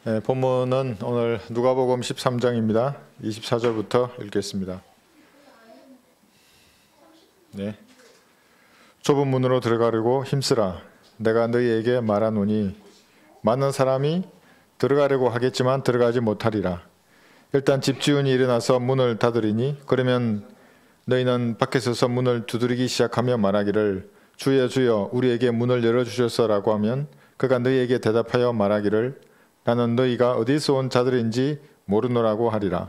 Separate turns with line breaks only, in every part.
본문은 오늘 누가복음 13장입니다. 24절부터 읽겠습니다. 네. 좁은 문으로 들어가려고 힘쓰라. 내가 너희에게 말하노니 많은 사람이 들어가려고 하겠지만 들어가지 못하리라. 일단 집주인이 일어나서 문을 닫으리니 그러면 너희는 밖에 서서 문을 두드리기 시작하며 말하기를 주여 주여 우리에게 문을 열어주셔서라고 하면 그가 너희에게 대답하여 말하기를 나는 너희가 어디서 온 자들인지 모르노라고 하리라.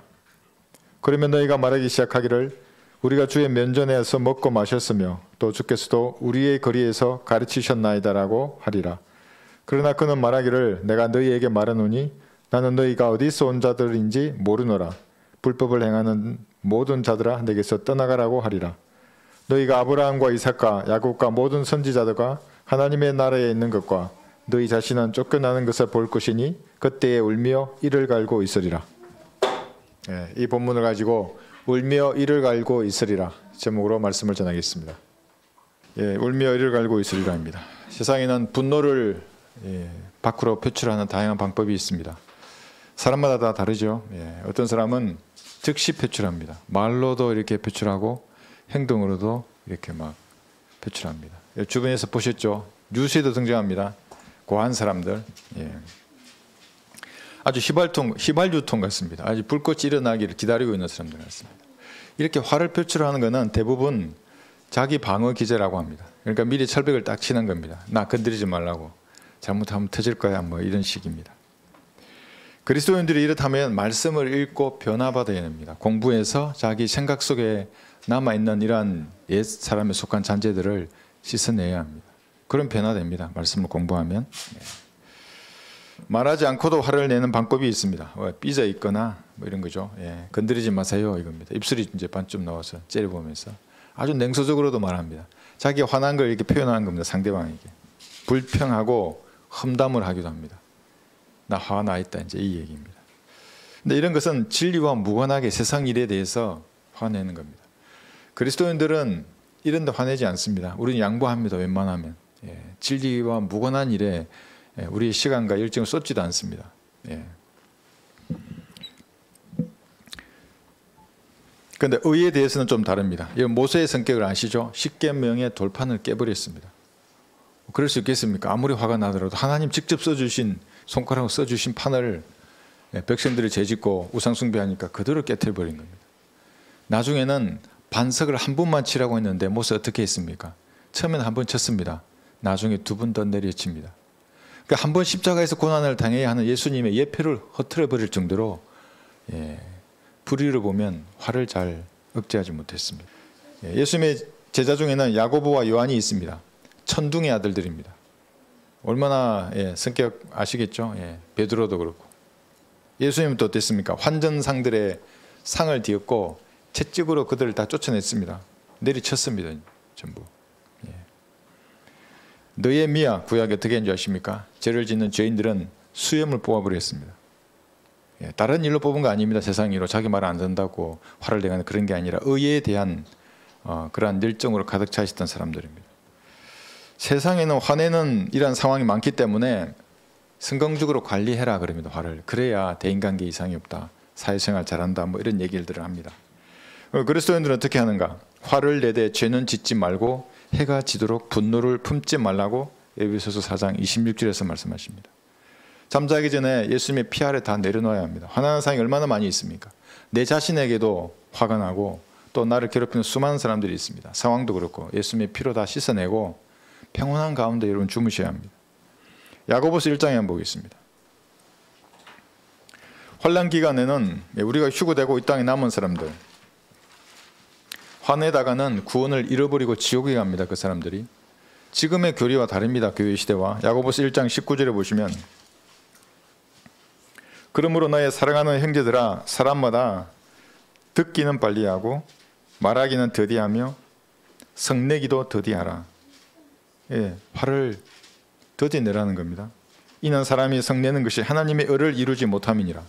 그러면 너희가 말하기 시작하기를 우리가 주의 면전에서 먹고 마셨으며 또 주께서도 우리의 거리에서 가르치셨나이다라고 하리라. 그러나 그는 말하기를 내가 너희에게 말하노니 나는 너희가 어디서 온 자들인지 모르노라. 불법을 행하는 모든 자들아 내게서 떠나가라고 하리라. 너희가 아브라함과 이삭과 야곱과 모든 선지자들과 하나님의 나라에 있는 것과 너희 자신은 쫓겨나는 것을 볼 것이니 그때에 울며 이를 갈고 있으리라. 이 본문을 가지고 울며 이를 갈고 있으리라 제목으로 말씀을 전하겠습니다. 울며 이를 갈고 있으리라입니다. 세상에는 분노를 밖으로 표출하는 다양한 방법이 있습니다. 사람마다 다 다르죠. 어떤 사람은 즉시 표출합니다. 말로도 이렇게 표출하고 행동으로도 이렇게 막 표출합니다. 주변에서 보셨죠? 뉴스에도 등장합니다. 고한 사람들, 아주 휘발유통 같습니다. 아주 불꽃이 일어나기를 기다리고 있는 사람들 같습니다. 이렇게 화를 표출하는 것은 대부분 자기 방어 기제라고 합니다. 그러니까 미리 철벽을 딱 치는 겁니다. 나 건드리지 말라고. 잘못하면 터질 거야. 뭐 이런 식입니다. 그리스도인들이 이렇다면 말씀을 읽고 변화받아야 됩니다. 공부해서 자기 생각 속에 남아있는 이러한 옛 사람에 속한 잔재들을 씻어내야 합니다. 그럼 변화됩니다. 말씀을 공부하면. 말하지 않고도 화를 내는 방법이 있습니다. 삐져 있거나 뭐 이런 거죠. 건드리지 마세요 이겁니다. 입술이 이제 반쯤 나와서 째려보면서 아주 냉소적으로도 말합니다. 자기 화난 걸 이렇게 표현하는 겁니다. 상대방에게. 불평하고 험담을 하기도 합니다. 나 화나 있다 이제 이 얘기입니다. 근데 이런 것은 진리와 무관하게 세상 일에 대해서 화내는 겁니다. 그리스도인들은 이런 데 화내지 않습니다. 우리는 양보합니다. 웬만하면. 진리와 무관한 일에 우리의 시간과 열정을 쏟지도 않습니다. 그런데 의에 대해서는 좀 다릅니다. 모세의 성격을 아시죠? 십계명의 돌판을 깨버렸습니다. 그럴 수 있겠습니까? 아무리 화가 나더라도 하나님 직접 써주신 손가락으로 써주신 판을 백성들이 재짓고 우상숭배하니까 그대로 깨트려버린 겁니다. 나중에는 반석을 한 번만 치라고 했는데 모세 어떻게 했습니까? 처음에는 한 번 쳤습니다. 나중에 두 번 더 내려칩니다. 그러니까 한 번 십자가에서 고난을 당해야 하는 예수님의 예표를 허트려 버릴 정도로 불의를 보면 화를 잘 억제하지 못했습니다. 예수님의 제자 중에는 야고보와 요한이 있습니다. 천둥의 아들들입니다. 얼마나 성격 아시겠죠? 베드로도 그렇고. 예수님은 또 어땠습니까? 환전상들의 상을 뒤엎고 채찍으로 그들을 다 쫓아냈습니다. 내리쳤습니다. 전부. 느헤미야 구약에 어떻게 했는지 아십니까? 죄를 짓는 죄인들은 수염을 뽑아버렸습니다. 다른 일로 뽑은 거 아닙니다. 세상 일로 자기 말 안 듣는다고 화를 내가는 그런 게 아니라 의에 대한 그러한 열정으로 가득 차 있었던 사람들입니다. 세상에는 화내는 이런 상황이 많기 때문에 성공적으로 관리해라 그럽니다. 화를. 그래야 대인관계 이상이 없다. 사회생활 잘한다. 뭐 이런 얘기들을 합니다. 그리스도인들은 어떻게 하는가? 화를 내되 죄는 짓지 말고 해가 지도록 분노를 품지 말라고 에베소서 4장 26절에서 말씀하십니다. 잠자기 전에 예수님의 피 아래 다 내려놓아야 합니다. 화나는 상황이 얼마나 많이 있습니까? 내 자신에게도 화가 나고 또 나를 괴롭히는 수많은 사람들이 있습니다. 상황도 그렇고 예수님의 피로 다 씻어내고 평온한 가운데 여러분 주무셔야 합니다. 야고보서 1장에 한번 보겠습니다. 환난 기간에는 우리가 휴거되고 이 땅에 남은 사람들 화내다가는 구원을 잃어버리고 지옥에 갑니다. 그 사람들이. 지금의 교리와 다릅니다. 교회 시대와. 야고보서 1장 19절에 보시면 그러므로 너의 사랑하는 형제들아 사람마다 듣기는 빨리하고 말하기는 더디하며 성내기도 더디하라. 화를 더디내라는 겁니다. 이는 사람이 성내는 것이 하나님의 의를 이루지 못함이니라.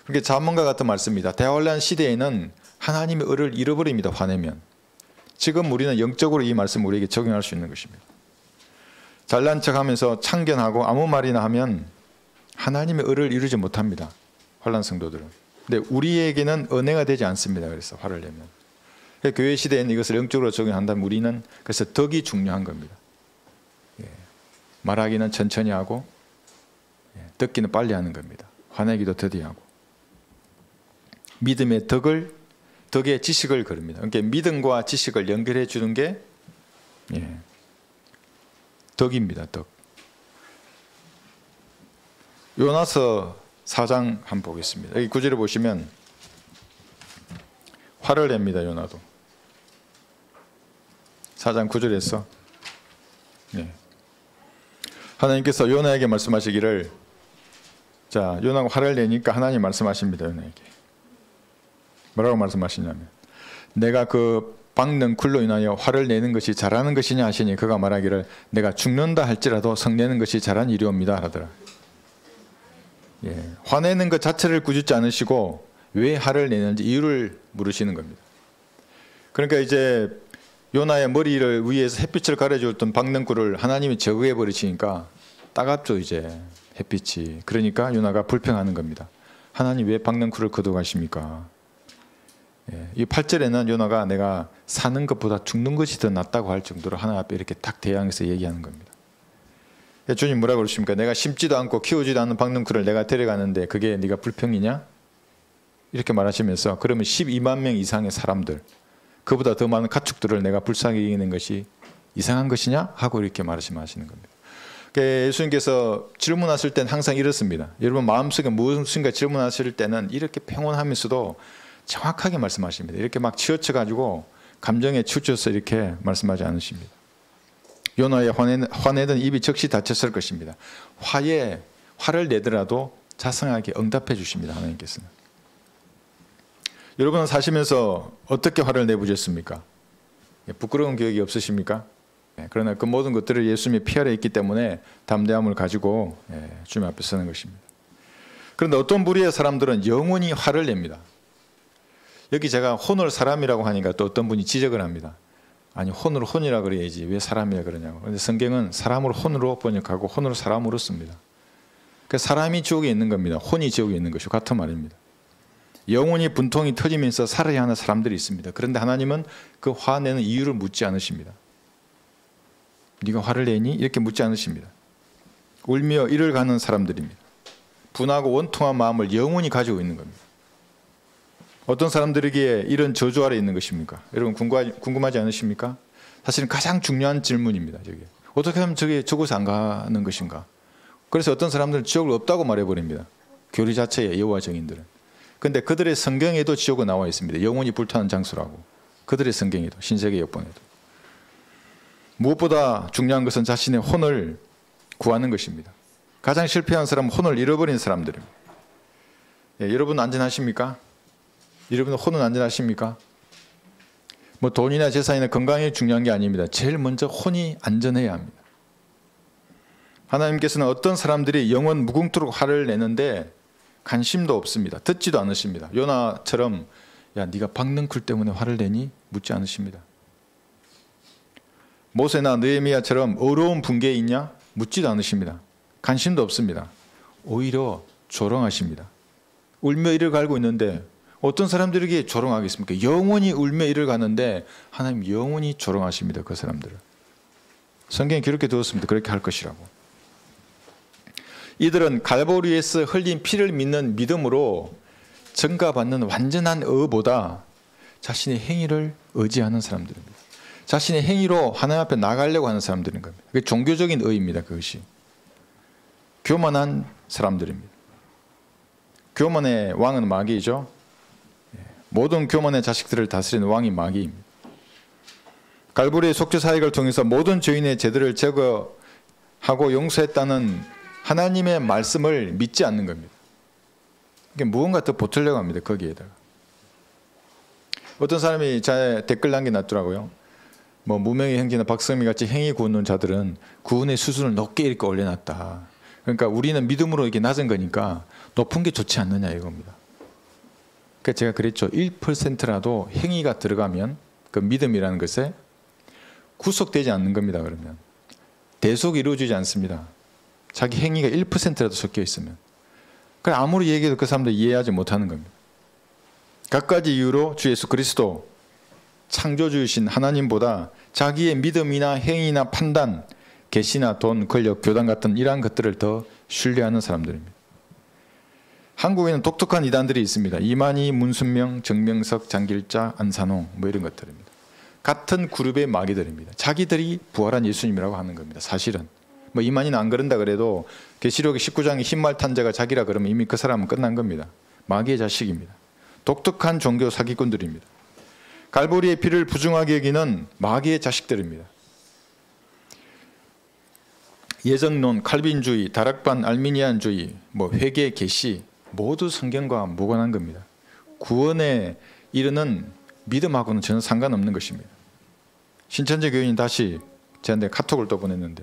그렇게 잠언과 같은 말씀입니다. 대환란 시대에는 하나님의 의를 잃어버립니다. 화내면. 지금 우리는 영적으로 이 말씀을 우리에게 적용할 수 있는 것입니다. 잘난 척하면서 참견하고 아무 말이나 하면 하나님의 의를 이루지 못합니다. 환난 성도들은. 근데 우리에게는 은혜가 되지 않습니다. 그래서 화를 내면. 교회 시대에는 이것을 영적으로 적용한다면 우리는 그래서 덕이 중요한 겁니다. 말하기는 천천히 하고 듣기는 빨리 하는 겁니다. 화내기도 더디하고. 믿음의 덕의 지식을 그립니다. 그러니까 믿음과 지식을 연결해 주는 게 덕입니다. 덕. 요나서 4장 한번 보겠습니다. 여기 구절을 보시면 화를 냅니다. 요나도. 4장 9절에서 하나님께서 요나에게 말씀하시기를, 자, 요나가 화를 내니까 하나님 말씀하십니다. 요나에게 뭐라고 말씀하시냐면, 내가 그 박는 굴로 인하여 화를 내는 것이 잘하는 것이냐 하시니 그가 말하기를, 내가 죽는다 할지라도 성내는 것이 잘한 일이옵니다 하더라. 화내는 것 자체를 꾸짖지 않으시고 왜 화를 내는지 이유를 물으시는 겁니다. 그러니까 이제 요나의 머리를 위에서 햇빛을 가려주었던 박는 굴을 하나님이 제거해 버리시니까 따갑죠, 이제 햇빛이. 그러니까 요나가 불평하는 겁니다. 하나님 왜 박는 굴을 거둬가십니까? 이 8절에는 요나가 내가 사는 것보다 죽는 것이 더 낫다고 할 정도로 하나님 앞에 이렇게 딱 대항해서 얘기하는 겁니다. 주님 뭐라고 그러십니까? 내가 심지도 않고 키우지도 않는 박는 굴을 내가 데려가는데 그게 네가 불평이냐? 이렇게 말하시면서, 그러면 12만 명 이상의 사람들, 그보다 더 많은 가축들을 내가 불쌍히 여기는 것이 이상한 것이냐? 하고 이렇게 말씀하시는 겁니다. 예수님께서 질문하실 때는 항상 이렇습니다. 여러분 마음속에 무엇인가 질문하실 때는 이렇게 평온하면서도 정확하게 말씀하십니다. 이렇게 막 치우쳐가지고 감정에 치우쳐서 이렇게 말씀하지 않으십니다. 요나의 화내던 입이 즉시 닫혔을 것입니다. 화를 내더라도 자상하게 응답해 주십니다. 하나님께서는. 여러분은 사시면서 어떻게 화를 내보셨습니까? 부끄러운 기억이 없으십니까? 그러나 그 모든 것들을 예수님이 피 아래 있기 때문에 담대함을 가지고 주님 앞에 서는 것입니다. 그런데 어떤 부류의 사람들은 영원히 화를 냅니다. 여기 제가 혼을 사람이라고 하니까 또 어떤 분이 지적을 합니다. 아니, 혼으로 혼이라 그래야지 왜 사람이라 그러냐고. 그런데 성경은 사람을 혼으로 번역하고 혼을 사람으로 씁니다. 그러니까 사람이 지옥에 있는 겁니다. 혼이 지옥에 있는 것이 같은 말입니다. 영혼이 분통이 터지면서 살아야 하는 사람들이 있습니다. 그런데 하나님은 그 화내는 이유를 묻지 않으십니다. 네가 화를 내니? 이렇게 묻지 않으십니다. 울며 이를 가는 사람들입니다. 분하고 원통한 마음을 영원히 가지고 있는 겁니다. 어떤 사람들에게 이런 저주 아래 있는 것입니까? 여러분 궁금하지 않으십니까? 사실은 가장 중요한 질문입니다. 저게. 어떻게 하면 저게 저곳에 안 가는 것인가? 그래서 어떤 사람들은 지옥을 없다고 말해버립니다. 교리 자체의 여호와 증인들은. 그런데 그들의 성경에도 지옥은 나와 있습니다. 영원히 불타는 장소라고. 그들의 성경에도, 신세계 역본에도. 무엇보다 중요한 것은 자신의 혼을 구하는 것입니다. 가장 실패한 사람은 혼을 잃어버린 사람들입니다. 여러분 안전하십니까? 여러분 혼은 안전하십니까? 뭐 돈이나 재산이나 건강이 중요한 게 아닙니다. 제일 먼저 혼이 안전해야 합니다. 하나님께서는 어떤 사람들이 영원 무궁토록 화를 내는데 관심도 없습니다. 듣지도 않으십니다. 요나처럼 야 네가 박는 굴 때문에 화를 내니? 묻지 않으십니다. 모세나 느헤미야처럼 어려운 분계에 있냐? 묻지도 않으십니다. 관심도 없습니다. 오히려 조롱하십니다. 울며 이를 갈고 있는데 어떤 사람들에게 조롱하겠습니까? 영원히 울며 이를 가는데 하나님 영원히 조롱하십니다. 그 사람들을. 성경에 그렇게 두었습니다. 그렇게 할 것이라고. 이들은 갈보리에서 흘린 피를 믿는 믿음으로 증가받는 완전한 의보다 자신의 행위를 의지하는 사람들입니다. 자신의 행위로 하나님 앞에 나가려고 하는 사람들인 겁니다. 그게 종교적인 의입니다. 그것이. 교만한 사람들입니다. 교만의 왕은 마귀이죠. 모든 교만의 자식들을 다스리는 왕이 마귀입니다. 갈보리의 속죄 사역을 통해서 모든 죄인의 죄들을 제거하고 용서했다는 하나님의 말씀을 믿지 않는 겁니다. 그러니까 무언가 더 보태려고 합니다. 거기에다가. 어떤 사람이 제 댓글 남겨놨더라고요. 뭐 무명의 형제나 박성미 같이 행위 구는 자들은 구원의 수준을 높게 이렇게 올려놨다. 그러니까 우리는 믿음으로 이게 낮은 거니까 높은 게 좋지 않느냐 이겁니다. 그러니까 제가 그랬죠. 1%라도 행위가 들어가면 그 믿음이라는 것에 구속되지 않는 겁니다. 그러면 대속이 이루어지지 않습니다. 자기 행위가 1%라도 섞여 있으면. 그래 아무리 얘기해도 그 사람들 이해하지 못하는 겁니다. 갖가지 이유로 주 예수 그리스도 창조주이신 하나님보다 자기의 믿음이나 행위나 판단, 계시나 돈, 권력, 교단 같은 이러한 것들을 더 신뢰하는 사람들입니다. 한국에는 독특한 이단들이 있습니다. 이만희, 문순명, 정명석, 장길자, 안산홍 뭐 이런 것들입니다. 같은 그룹의 마귀들입니다. 자기들이 부활한 예수님이라고 하는 겁니다. 사실은 뭐 이만희는 안 그런다 그래도 계시록 19장의 흰말 탄자가 자기라 그러면 이미 그 사람은 끝난 겁니다. 마귀의 자식입니다. 독특한 종교 사기꾼들입니다. 갈보리의 피를 부정하게 여기는 마귀의 자식들입니다. 예정론, 칼빈주의, 다락반, 알미니안주의, 뭐 회계, 계시 모두 성경과 무관한 겁니다. 구원에 이르는 믿음하고는 전혀 상관없는 것입니다. 신천지 교인이 다시 저한테 카톡을 또 보냈는데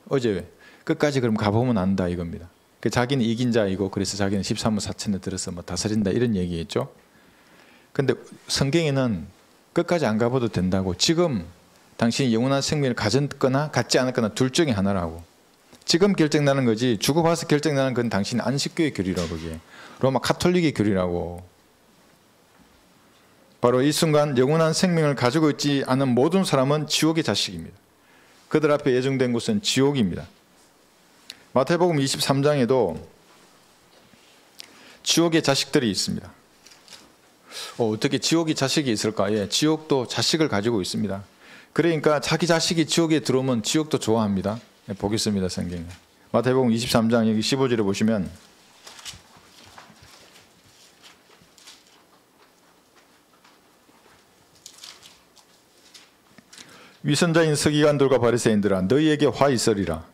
어제 끝까지 그럼 가보면 안다 이겁니다. 자기는 이긴 자이고 그래서 자기는 13호 사천에 들어서 뭐 다스린다 이런 얘기했죠. 근데 성경에는 끝까지 안 가봐도 된다고, 지금 당신이 영원한 생명을 가졌거나 갖지 않았거나 둘 중에 하나라고. 지금 결정나는 거지 죽어봐서 결정나는 건 당신 안식교의 교리라고. 그게 로마 카톨릭의 교리라고. 바로 이 순간 영원한 생명을 가지고 있지 않은 모든 사람은 지옥의 자식입니다. 그들 앞에 예정된 곳은 지옥입니다. 마태복음 23장에도 지옥의 자식들이 있습니다. 어떻게 지옥이 자식이 있을까? 예, 지옥도 자식을 가지고 있습니다. 그러니까 자기 자식이 지옥에 들어오면 지옥도 좋아합니다. 예, 보겠습니다. 성경에 마태복음 23장 여기 15절에 보시면 위선자인 서기관들과 바리새인들아 너희에게 화 있으리라.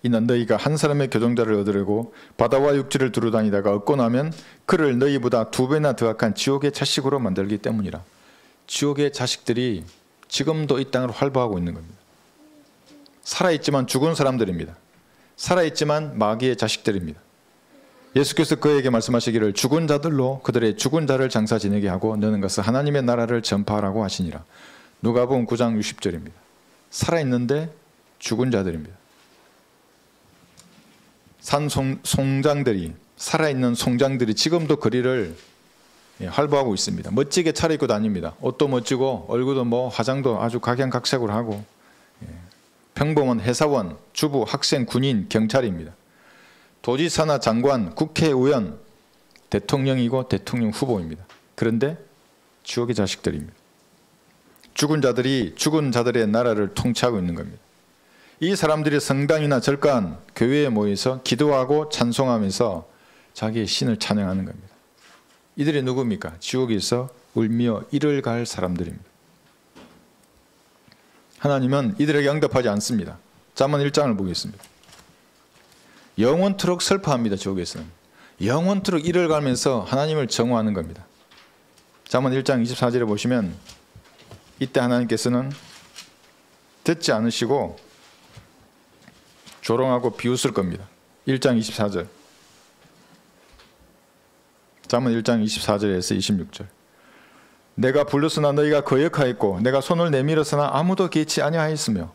이는 너희가 한 사람의 교정자를 얻으려고 바다와 육지를 두루다니다가 얻고 나면 그를 너희보다 2배나 더 악한 지옥의 자식으로 만들기 때문이라. 지옥의 자식들이 지금도 이 땅을 활보하고 있는 겁니다. 살아있지만 죽은 사람들입니다. 살아있지만 마귀의 자식들입니다. 예수께서 그에게 말씀하시기를 죽은 자들로 그들의 죽은 자를 장사 지내게 하고 너는 가서 하나님의 나라를 전파하라고 하시니라. 누가복음 9장 60절입니다. 살아있는데 죽은 자들입니다. 산 송장들이, 살아있는 송장들이 지금도 거리를 활보하고 있습니다. 멋지게 차려입고 다닙니다. 옷도 멋지고 얼굴도 뭐 화장도 아주 각양각색으로 하고, 평범한 회사원, 주부, 학생, 군인, 경찰입니다. 도지사나 장관, 국회의원, 대통령이고 대통령 후보입니다. 그런데 지옥의 자식들입니다. 죽은 자들이 죽은 자들의 나라를 통치하고 있는 겁니다. 이 사람들이 성당이나 절간, 교회에 모여서 기도하고 찬송하면서 자기의 신을 찬양하는 겁니다. 이들이 누굽니까? 지옥에서 울며 이를 갈 사람들입니다. 하나님은 이들에게 응답하지 않습니다. 잠언 1장을 보겠습니다. 영원토록 슬퍼합니다. 지옥에서는 영원토록 이를 갈면서 하나님을 정오하는 겁니다. 잠언 1장 24절에 보시면 이때 하나님께서는 듣지 않으시고 조롱하고 비웃을 겁니다. 1장 24절. 잠언 1장 24절에서 26절. 내가 불렀으나 너희가 거역하였고 내가 손을 내밀었으나 아무도 개치 아니하였으며.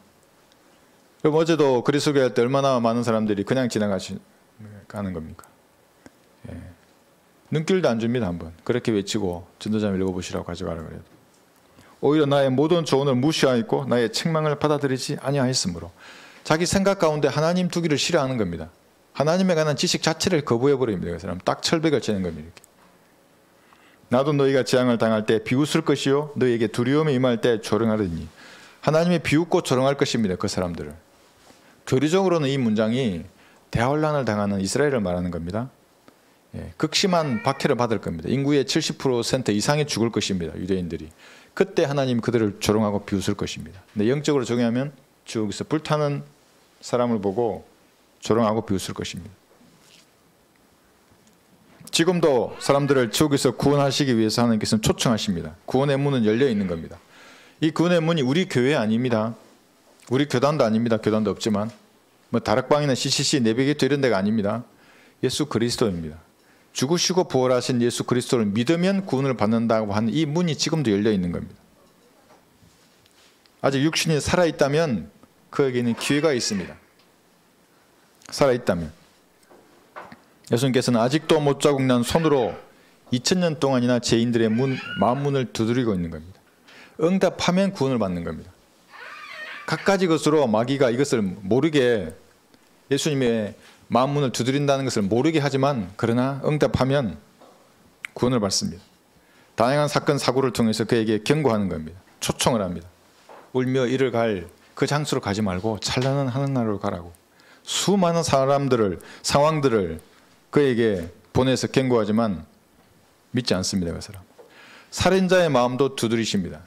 그럼 어제도 그리스도교 할 때 얼마나 많은 사람들이 그냥 지나가는 겁니까? 예. 눈길도 안 줍니다. 한번 그렇게 외치고 전도자를 읽어보시라고 가져가라 그래도. 오히려 나의 모든 조언을 무시하였고 나의 책망을 받아들이지 아니하였으므로. 자기 생각 가운데 하나님 두기를 싫어하는 겁니다. 하나님에 관한 지식 자체를 거부해버립니다. 그 사람 딱 철벽을 치는 겁니다. 이렇게. 나도 너희가 재앙을 당할 때 비웃을 것이요 너희에게 두려움이 임할 때 조롱하리니. 하나님이 비웃고 조롱할 것입니다. 그 사람들을. 교리적으로는 이 문장이 대환란을 당하는 이스라엘을 말하는 겁니다. 예, 극심한 박해를 받을 겁니다. 인구의 70% 이상이 죽을 것입니다. 유대인들이. 그때 하나님 그들을 조롱하고 비웃을 것입니다. 근데 영적으로 정의하면 지옥에서 불타는 사람을 보고 조롱하고 비웃을 것입니다. 지금도 사람들을 지옥에서 구원하시기 위해서 하나님께서는 초청하십니다. 구원의 문은 열려 있는 겁니다. 이 구원의 문이 우리 교회 아닙니다. 우리 교단도 아닙니다. 교단도 없지만 뭐 다락방이나 CCC, 내비게이터 이런 데가 아닙니다. 예수 그리스도입니다. 죽으시고 부활하신 예수 그리스도를 믿으면 구원을 받는다고 하는 이 문이 지금도 열려 있는 겁니다. 아직 육신이 살아있다면 그에게는 기회가 있습니다. 살아있다면 예수님께서는 아직도 못 자국 난 손으로 2000년 동안이나 죄인들의 마음 문을 두드리고 있는 겁니다. 응답하면 구원을 받는 겁니다. 갖가지 것으로 마귀가 이것을 모르게 예수님의 마음 문을 두드린다는 것을 모르게 하지만 그러나 응답하면 구원을 받습니다. 다양한 사건 사고를 통해서 그에게 경고하는 겁니다. 초청을 합니다. 울며 이를 갈 그 장소로 가지 말고 찬란한 하늘나라로 가라고. 수많은 상황들을 그에게 보내서 경고하지만 믿지 않습니다. 그 사람. 살인자의 마음도 두드리십니다.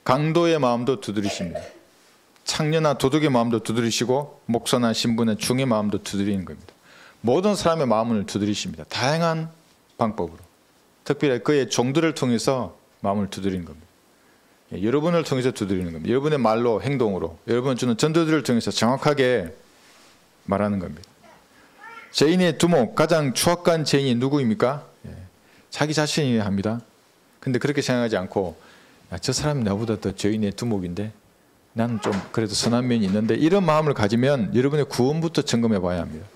강도의 마음도 두드리십니다. 창녀나 도둑의 마음도 두드리시고 목사나 신분의 중의 마음도 두드리는 겁니다. 모든 사람의 마음을 두드리십니다. 다양한 방법으로. 특별히 그의 종들을 통해서 마음을 두드리는 겁니다. 여러분을 통해서 두드리는 겁니다. 여러분의 말로 행동으로 여러분 주는 전도들을 통해서 정확하게 말하는 겁니다. 죄인의 두목, 가장 추악한 죄인이 누구입니까? 자기 자신이 합니다. 근데 그렇게 생각하지 않고 저 사람이 나보다 더 죄인의 두목인데 나는 좀 그래도 선한 면이 있는데 이런 마음을 가지면 여러분의 구원부터 점검해 봐야 합니다.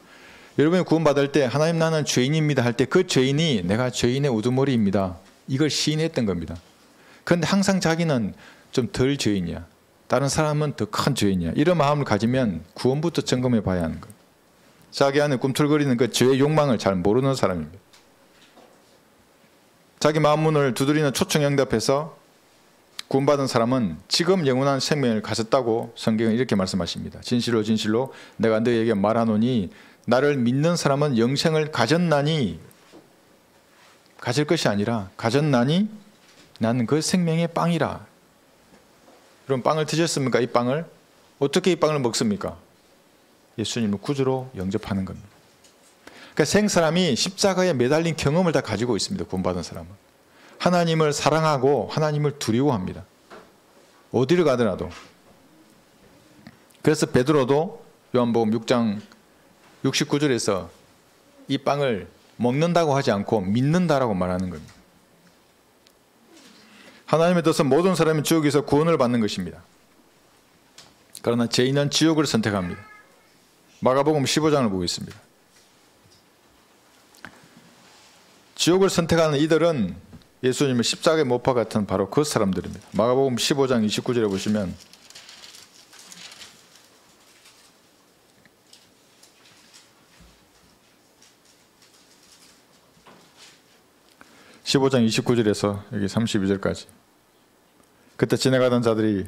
여러분이 구원받을 때 하나님 나는 죄인입니다 할 때 그 죄인이 내가 죄인의 우두머리입니다. 이걸 시인했던 겁니다. 그런데 항상 자기는 좀 덜 죄인이야. 다른 사람은 더 큰 죄인이야. 이런 마음을 가지면 구원부터 점검해 봐야 하는 거예요. 자기 안에 꿈틀거리는 그 죄의 욕망을 잘 모르는 사람입니다. 자기 마음 문을 두드리는 초청 응답해서 구원받은 사람은 지금 영원한 생명을 가졌다고 성경은 이렇게 말씀하십니다. 진실로 진실로 내가 너희에게 말하노니 나를 믿는 사람은 영생을 가졌나니 가질 것이 아니라 가졌나니 나는 그 생명의 빵이라. 그럼 빵을 드셨습니까? 이 빵을? 어떻게 이 빵을 먹습니까? 예수님을 구주로 영접하는 겁니다. 그러니까 생사람이 십자가에 매달린 경험을 다 가지고 있습니다. 구원받은 사람은. 하나님을 사랑하고 하나님을 두려워합니다. 어디를 가더라도. 그래서 베드로도 요한복음 6장 69절에서 이 빵을 먹는다고 하지 않고 믿는다라고 말하는 겁니다. 하나님의 뜻은 모든 사람이 지옥에서 구원을 받는 것입니다. 그러나 죄인은 지옥을 선택합니다. 마가복음 15장을 보겠습니다. 지옥을 선택하는 이들은 예수님을 십자가에 못 박아 같은 바로 그 사람들입니다. 마가복음 15장 29절에 보시면 15장 29절에서 여기 32절까지 그때 지나가던 자들이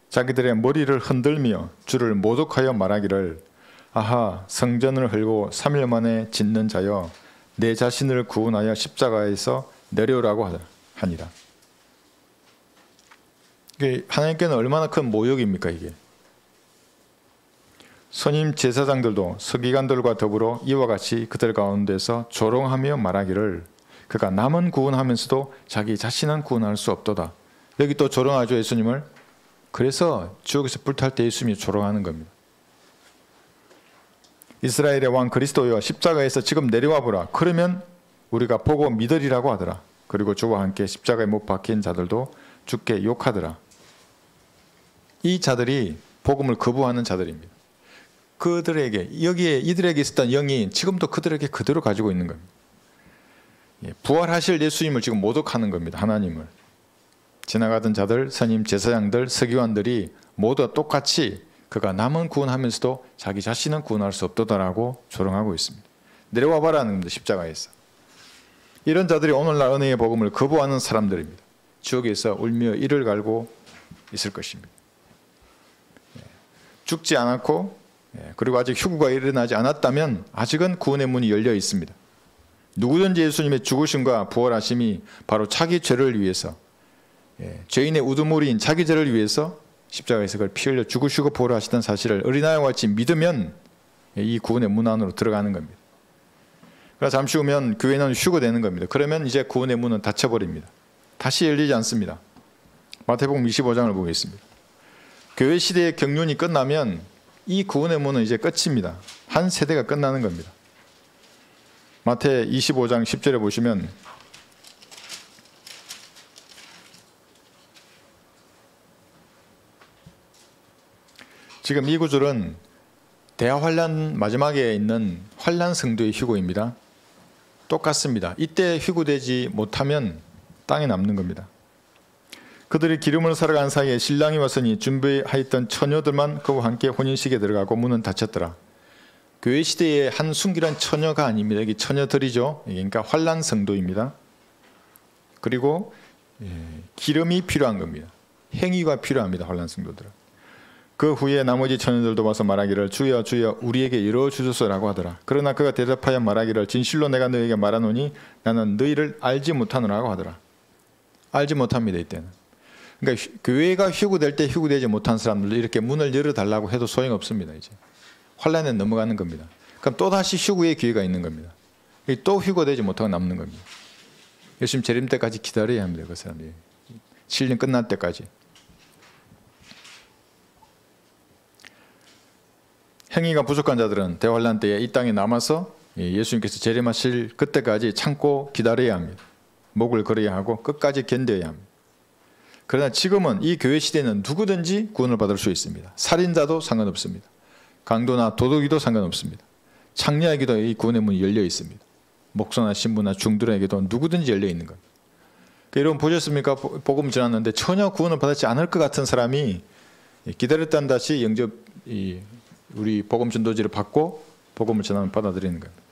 자기들의 머리를 흔들며 주를 모독하여 말하기를 아하 성전을 헐고 3일 만에 짓는 자여 내 자신을 구원하여 십자가에서 내려오라고 하니라. 이게 하나님께는 얼마나 큰 모욕입니까 이게. 선임 제사장들도 서기관들과 더불어 이와 같이 그들 가운데서 조롱하며 말하기를 그가 남은 구원하면서도 자기 자신은 구원할 수 없도다. 여기 또 조롱하죠 예수님을. 그래서 지옥에서 불탈 때 예수님이 조롱하는 겁니다. 이스라엘의 왕 그리스도여 십자가에서 지금 내려와 보라. 그러면 우리가 보고 믿으리라고 하더라. 그리고 주와 함께 십자가에 못 박힌 자들도 주께 욕하더라. 이 자들이 복음을 거부하는 자들입니다. 그들에게 여기에 이들에게 있었던 영이 지금도 그들에게 그대로 가지고 있는 겁니다. 부활하실 예수님을 지금 모독하는 겁니다. 하나님을. 지나가던 자들, 선임, 제사장들, 서기관들이 모두 똑같이 그가 남은 구원하면서도 자기 자신은 구원할 수 없도다라고 조롱하고 있습니다. 내려와 봐라는 겁니다. 십자가에서. 이런 자들이 오늘날 은혜의 복음을 거부하는 사람들입니다. 지옥에서 울며 이를 갈고 있을 것입니다. 죽지 않았고 그리고 아직 휴구가 일어나지 않았다면 아직은 구원의 문이 열려 있습니다. 누구든지 예수님의 죽으심과 부활하심이 바로 자기 죄를 위해서 죄인의 우두머리인 자기 죄를 위해서 십자가에서 그걸 피 흘려 죽으시고 부활하시던 사실을 어린아이와 같이 믿으면 이 구원의 문 안으로 들어가는 겁니다. 그러나 잠시 후면 교회는 휴거되는 겁니다. 그러면 이제 구원의 문은 닫혀버립니다. 다시 열리지 않습니다. 마태복음 25장을 보겠습니다. 교회 시대의 경륜이 끝나면 이 구원의 문은 이제 끝입니다. 한 세대가 끝나는 겁니다. 마태 25장 10절에 보시면 지금 이 구절은 대환란 마지막에 있는 환란 성도의 휴거입니다. 똑같습니다. 이때 휴거되지 못하면 땅에 남는 겁니다. 그들이 기름을 사러 간 사이에 신랑이 왔으니 준비하였던 처녀들만 그와 함께 혼인식에 들어가고 문은 닫혔더라. 교회 시대의 한 순결한 처녀가 아닙니다. 여기 처녀들이죠. 그러니까 환란 성도입니다. 그리고 기름이 필요한 겁니다. 행위가 필요합니다. 환란 성도들은. 그 후에 나머지 처녀들도 와서 말하기를 주여 주여 우리에게 열어주소서라고 하더라. 그러나 그가 대답하여 말하기를 진실로 내가 너에게 말하노니 나는 너희를 알지 못하노라고 하더라. 알지 못합니다. 이때는. 그러니까 교회가 휴거될 때 휴거되지 못한 사람들도 이렇게 문을 열어달라고 해도 소용없습니다. 이제 환란에 넘어가는 겁니다. 그럼 또다시 휴거의 기회가 있는 겁니다. 또 휴거되지 못하고 남는 겁니다. 예수님 재림 때까지 기다려야 합니다. 그 사람들이 7년 끝날 때까지. 행위가 부족한 자들은 대환란 때에 이 땅에 남아서 예수님께서 재림하실 그때까지 참고 기다려야 합니다. 목을 걸어야 하고 끝까지 견뎌야 합니다. 그러나 지금은 이 교회 시대는 누구든지 구원을 받을 수 있습니다. 살인자도 상관없습니다. 강도나 도둑이도 상관없습니다. 창녀에게도 이 구원의 문이 열려 있습니다. 목사나 신부나 중들에게도 누구든지 열려 있는 겁니다. 여러분 보셨습니까? 복음 전하는데 전혀 구원을 받지 않을 것 같은 사람이 기다렸다는 다시 영접 우리 복음 전도지를 받고 복음을 전하면 받아들이는 겁니다.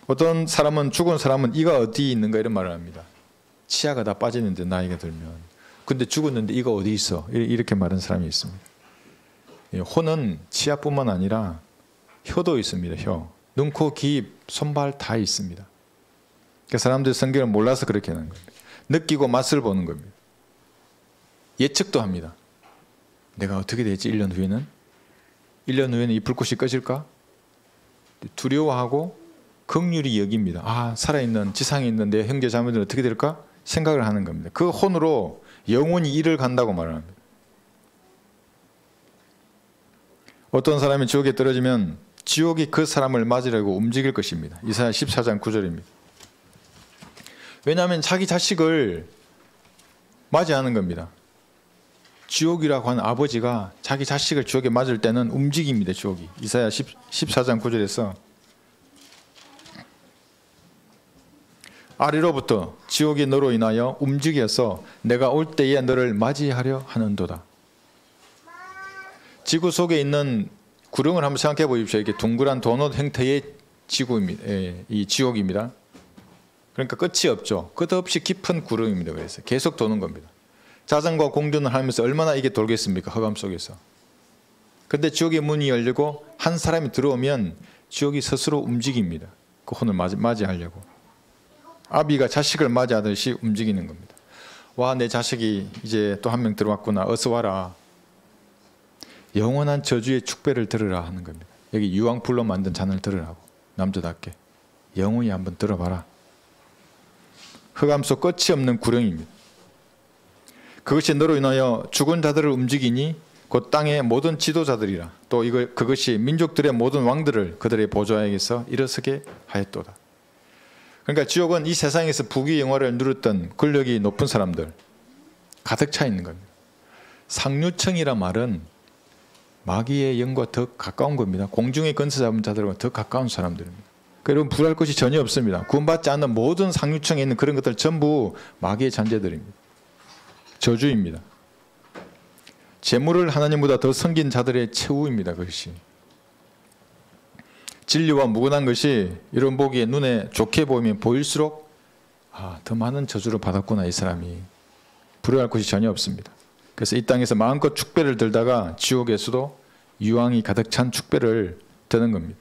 어떤 사람은 죽은 사람은 이가 어디 있는가 이런 말을 합니다. 치아가 다 빠지는데 나이가 들면. 근데 죽었는데 이가 어디 있어? 이렇게 말하는 사람이 있습니다. 혼은 치아뿐만 아니라 혀도 있습니다. 혀. 눈, 코, 귀, 손발 다 있습니다. 그러니까 사람들이 성경을 몰라서 그렇게 하는 겁니다. 느끼고 맛을 보는 겁니다. 예측도 합니다. 내가 어떻게 될지 1년 후에는? 1년 후에는 이 불꽃이 꺼질까? 두려워하고 긍휼히 여깁니다. 아, 살아있는 지상에 있는 내 형제 자매들은 어떻게 될까? 생각을 하는 겁니다. 그 혼으로 영원히 일을 간다고 말합니다. 어떤 사람이 지옥에 떨어지면 지옥이 그 사람을 맞으려고 움직일 것입니다. 이사야 14장 9절입니다. 왜냐하면 자기 자식을 맞이하는 겁니다. 지옥이라고 하는 아버지가 자기 자식을 지옥에 맞을 때는 움직입니다. 지옥이. 이사야 14장 9절에서 아래로부터 지옥이 너로 인하여 움직여서 내가 올 때에 너를 맞이하려 하는도다. 지구 속에 있는 구름을 한번 생각해 보십시오. 이게 둥그란 도넛 형태의 지구입니다. 이 지옥입니다. 그러니까 끝이 없죠. 끝없이 깊은 구름입니다. 그래서 계속 도는 겁니다. 자전거 공전을 하면서 얼마나 이게 돌겠습니까? 흑암 속에서. 그런데 지옥의 문이 열리고 한 사람이 들어오면 지옥이 스스로 움직입니다. 그 혼을 맞이하려고. 아비가 자식을 맞이하듯이 움직이는 겁니다. 와, 내 자식이 이제 또 한 명 들어왔구나. 어서 와라. 영원한 저주의 축배를 들으라 하는 겁니다. 여기 유황불로 만든 잔을 들으라고. 남자답게. 영원히 한번 들어봐라. 흑암 속 끝이 없는 구렁입니다. 그것이 너로 인하여 죽은 자들을 움직이니 곧 땅의 모든 지도자들이라. 또 그것이 민족들의 모든 왕들을 그들의 보좌에게서 일어서게 하였도다. 그러니까 지옥은 이 세상에서 부귀 영화를 누렸던 권력이 높은 사람들 가득 차 있는 겁니다. 상류층이란 말은 마귀의 영과 더 가까운 겁니다. 공중의 건설 잡은 자들과 더 가까운 사람들입니다. 여러분 불할 것이 전혀 없습니다. 구원받지 않는 모든 상류층에 있는 그런 것들 전부 마귀의 잔재들입니다. 저주입니다. 재물을 하나님보다 더 섬긴 자들의 최후입니다. 그것이. 진리와 무관한 것이 이런 보기에 눈에 좋게 보이면 보일수록 더 많은 저주를 받았구나 이 사람이. 불효할 것이 전혀 없습니다. 그래서 이 땅에서 마음껏 축배를 들다가 지옥에서도 유황이 가득 찬 축배를 드는 겁니다.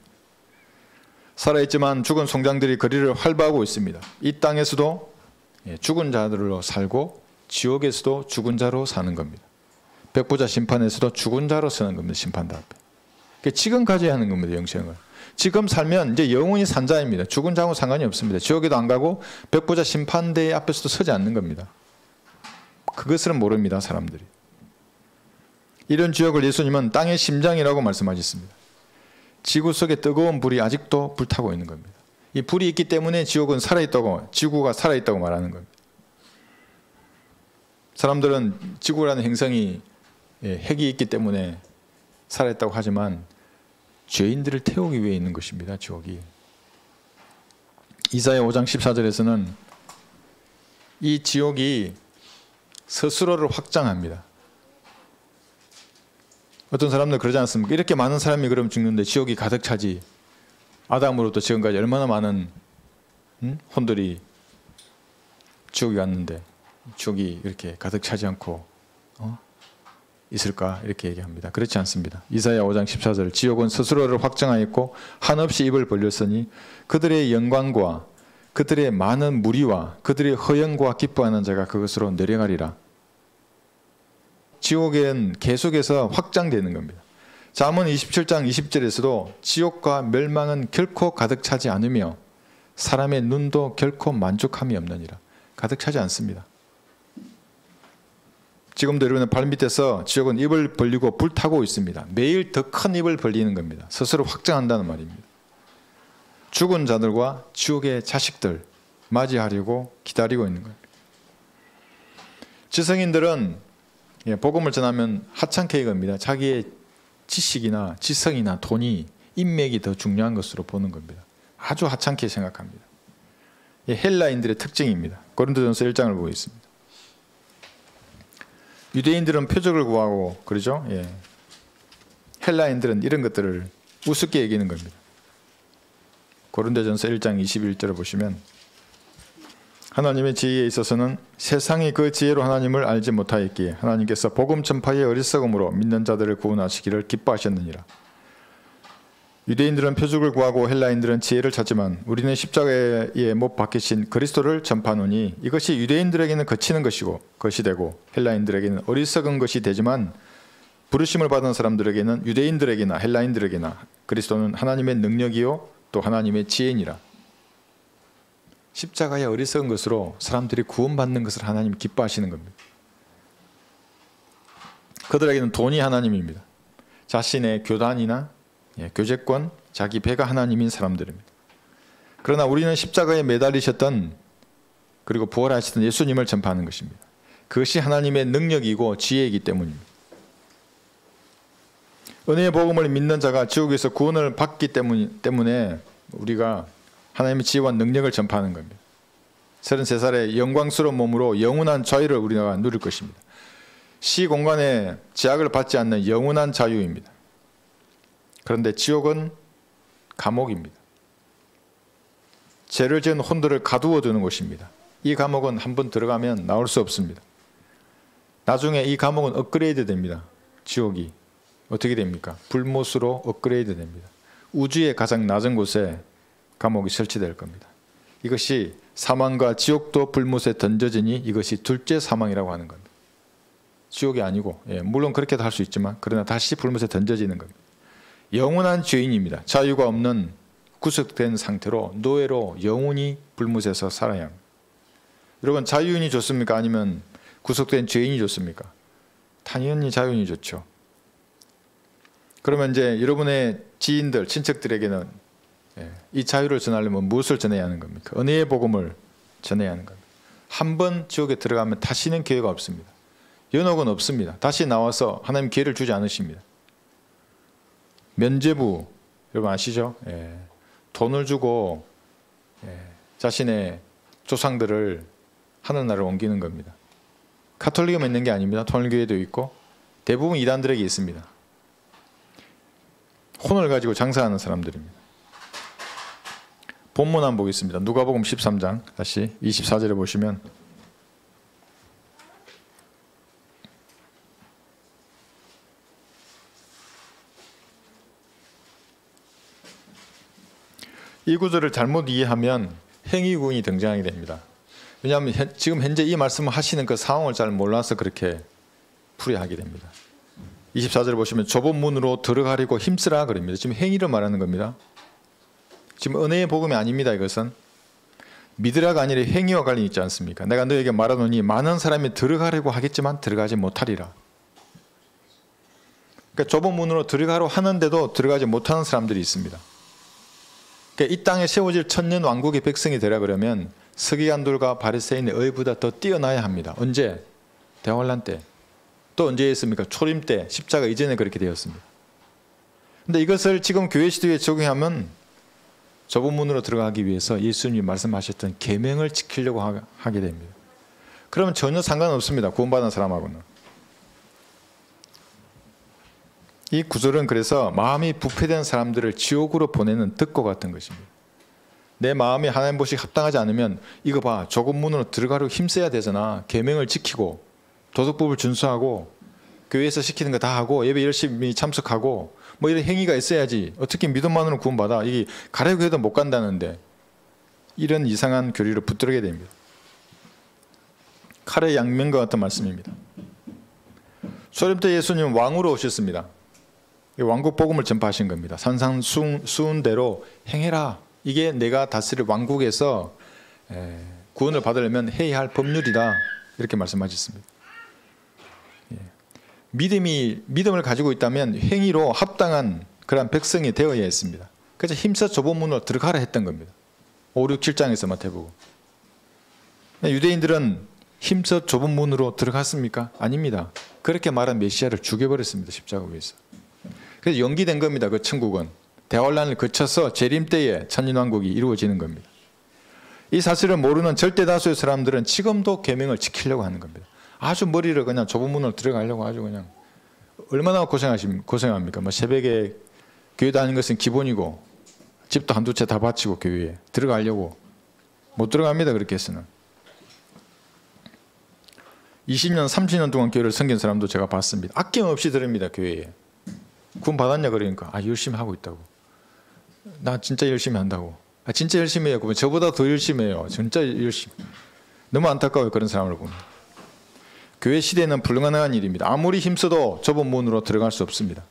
살아있지만 죽은 송장들이 거리를 활보하고 있습니다. 이 땅에서도 죽은 자들로 살고 지옥에서도 죽은 자로 사는 겁니다. 백보자 심판에서도 죽은 자로 서는 겁니다. 심판대 앞에. 지금 가져야 하는 겁니다. 영생을. 지금 살면 이제 영원히 산 자입니다. 죽은 자하고 상관이 없습니다. 지옥에도 안 가고 백보자 심판대 앞에서도 서지 않는 겁니다. 그것을 모릅니다. 사람들이. 이런 지옥을 예수님은 땅의 심장이라고 말씀하셨습니다. 지구 속에 뜨거운 불이 아직도 불타고 있는 겁니다. 이 불이 있기 때문에 지옥은 살아있다고, 지구가 살아있다고 말하는 겁니다. 사람들은 지구라는 행성이 핵이 있기 때문에 살아있다고 하지만 죄인들을 태우기 위해 있는 것입니다. 지옥이. 이사야 5장 14절에서는 이 지옥이 스스로를 확장합니다. 어떤 사람들 그러지 않습니까? 이렇게 많은 사람이 그럼 죽는데 지옥이 가득 차지. 아담으로부터 지금까지 얼마나 많은 혼들이 지옥에 갔는데 지옥이 이렇게 가득 차지 않고 있을까? 이렇게 얘기합니다. 그렇지 않습니다. 이사야 5장 14절 지옥은 스스로를 확장하였고 한없이 입을 벌렸으니 그들의 영광과 그들의 많은 무리와 그들의 허영과 기뻐하는 자가 그것으로 내려가리라. 지옥은 계속해서 확장되는 겁니다. 잠언 27장 20절에서도 지옥과 멸망은 결코 가득 차지 않으며 사람의 눈도 결코 만족함이 없느니라. 가득 차지 않습니다. 지금도 여러분의 발밑에서 지옥은 입을 벌리고 불타고 있습니다. 매일 더 큰 입을 벌리는 겁니다. 스스로 확장한다는 말입니다. 죽은 자들과 지옥의 자식들 맞이하려고 기다리고 있는 거예요. 지성인들은 복음을 전하면 하찮게 이겁니다. 자기의 지식이나 지성이나 돈이 인맥이 더 중요한 것으로 보는 겁니다. 아주 하찮게 생각합니다. 헬라인들의 특징입니다. 고린도전서 1장을 보고 있습니다. 유대인들은 표적을 구하고 그러죠. 헬라인들은 이런 것들을 우습게 여기는 겁니다. 고린도전서 1장 21절을 보시면 하나님의 지혜에 있어서는 세상이 그 지혜로 하나님을 알지 못하였기에 하나님께서 복음 전파의 어리석음으로 믿는 자들을 구원하시기를 기뻐하셨느니라. 유대인들은 표적을 구하고 헬라인들은 지혜를 찾지만 우리는 십자가에 못 박히신 그리스도를 전파하노니 이것이 유대인들에게는 거치는 것이고 것이 되고 헬라인들에게는 어리석은 것이 되지만 부르심을 받은 사람들에게는 유대인들에게나 헬라인들에게나 그리스도는 하나님의 능력이요 또 하나님의 지혜니라. 십자가의 어리석은 것으로 사람들이 구원받는 것을 하나님 기뻐하시는 겁니다. 그들에게는 돈이 하나님입니다. 자신의 교단이나 교제권, 자기 배가 하나님인 사람들입니다. 그러나 우리는 십자가에 매달리셨던 그리고 부활하셨던 예수님을 전파하는 것입니다. 그것이 하나님의 능력이고 지혜이기 때문입니다. 은혜의 복음을 믿는 자가 지옥에서 구원을 받기 때문에 우리가 하나님의 지혜와 능력을 전파하는 겁니다. 33살의 영광스러운 몸으로 영원한 자유를 우리가 누릴 것입니다. 시공간에 제약을 받지 않는 영원한 자유입니다. 그런데 지옥은 감옥입니다. 죄를 지은 혼들을 가두어 두는 곳입니다. 이 감옥은 한번 들어가면 나올 수 없습니다. 나중에 이 감옥은 업그레이드 됩니다. 지옥이 어떻게 됩니까? 불못으로 업그레이드 됩니다. 우주의 가장 낮은 곳에 감옥이 설치될 겁니다. 이것이 사망과 지옥도 불못에 던져지니 이것이 둘째 사망이라고 하는 겁니다. 지옥이 아니고 물론 그렇게도 할 수 있지만 그러나 다시 불못에 던져지는 겁니다. 영원한 죄인입니다. 자유가 없는 구속된 상태로 노예로 영원히 불못에서 살아야 합니다. 여러분 자유인이 좋습니까? 아니면 구속된 죄인이 좋습니까? 당연히 자유인이 좋죠. 그러면 이제 여러분의 지인들, 친척들에게는 이 자유를 전하려면 무엇을 전해야 하는 겁니까? 은혜의 복음을 전해야 하는 겁니다. 한 번 지옥에 들어가면 다시는 기회가 없습니다. 연옥은 없습니다. 다시 나와서 하나님 기회를 주지 않으십니다. 면죄부 여러분 아시죠? 돈을 주고 자신의 조상들을 하늘나라로 옮기는 겁니다. 가톨릭에만 있는 게 아닙니다. 통일교회도 있고 대부분 이단들에게 있습니다. 혼을 가지고 장사하는 사람들입니다. 본문 한번 보겠습니다. 누가복음 13장 다시 24절에 보시면 이 구절을 잘못 이해하면 행위구원이 등장하게 됩니다. 왜냐하면 지금 현재 이 말씀을 하시는 그 상황을 잘 몰라서 그렇게 풀이하게 됩니다. 24절을 보시면 좁은 문으로 들어가려고 힘쓰라 그럽니다. 지금 행위를 말하는 겁니다. 지금 은혜의 복음이 아닙니다. 이것은 믿으라가 아니라 행위와 관련이 있지 않습니까? 내가 너에게 말하노니 많은 사람이 들어가려고 하겠지만 들어가지 못하리라. 그러니까 좁은 문으로 들어가려 하는데도 들어가지 못하는 사람들이 있습니다. 그러니까 이 땅에 세워질 천년 왕국의 백성이 되라 그러면 서기관들과 바리새인의 의보다 더 뛰어나야 합니다. 언제? 대환란 때. 또 언제 했습니까? 초림 때, 십자가 이전에 그렇게 되었습니다. 근데 이것을 지금 교회 시대에 적용하면 좁은 문으로 들어가기 위해서 예수님이 말씀하셨던 계명을 지키려고 하게 됩니다. 그러면 전혀 상관없습니다. 구원받은 사람하고는. 이 구절은 그래서 마음이 부패된 사람들을 지옥으로 보내는 득과 같은 것입니다. 내 마음이 하나님 보시기에 합당하지 않으면 이거 봐, 좁은 문으로 들어가려고 힘써야 되잖아. 계명을 지키고 도덕법을 준수하고 교회에서 시키는 거 다 하고 예배 열심히 참석하고 뭐 이런 행위가 있어야지 어떻게 믿음만으로 구원받아. 이게 가려고 해도 못 간다는데 이런 이상한 교리로 붙들게 됩니다. 칼의 양면과 같은 말씀입니다. 소림 때 예수님은 왕으로 오셨습니다. 왕국 복음을 전파하신 겁니다. 산상수훈 대로 행해라. 이게 내가 다스릴 왕국에서 구원을 받으려면 해야 할 법률이다. 이렇게 말씀하셨습니다. 믿음을 가지고 있다면 행위로 합당한 그런 백성이 되어야 했습니다. 그래서 힘써 좁은 문으로 들어가라 했던 겁니다. 5, 6, 7장에서 마태복음. 유대인들은 힘써 좁은 문으로 들어갔습니까? 아닙니다. 그렇게 말한 메시아를 죽여버렸습니다. 십자가 위에서. 그래서 연기된 겁니다. 그 천국은. 대환란을 거쳐서 재림 때에 천인왕국이 이루어지는 겁니다. 이 사실을 모르는 절대 다수의 사람들은 지금도 계명을 지키려고 하는 겁니다. 아주 머리를 그냥 좁은 문으로 들어가려고 아주 그냥 얼마나 고생합니까? 뭐 새벽에 교회 다니는 것은 기본이고 집도 한두 채 다 바치고 교회에 들어가려고 못 들어갑니다. 그렇게 해서는 20년 30년 동안 교회를 섬긴 사람도 제가 봤습니다. 아낌없이 들읍니다. 교회에. 구원 받았냐 그러니까 열심히 하고 있다고. 나 진짜 열심히 한다고. 진짜 열심히 해요. 그러면 저보다 더 열심히 해요. 진짜 열심히. 너무 안타까워요. 그런 사람을 보면. 교회 시대는 불가능한 일입니다. 아무리 힘써도 좁은 문으로 들어갈 수 없습니다.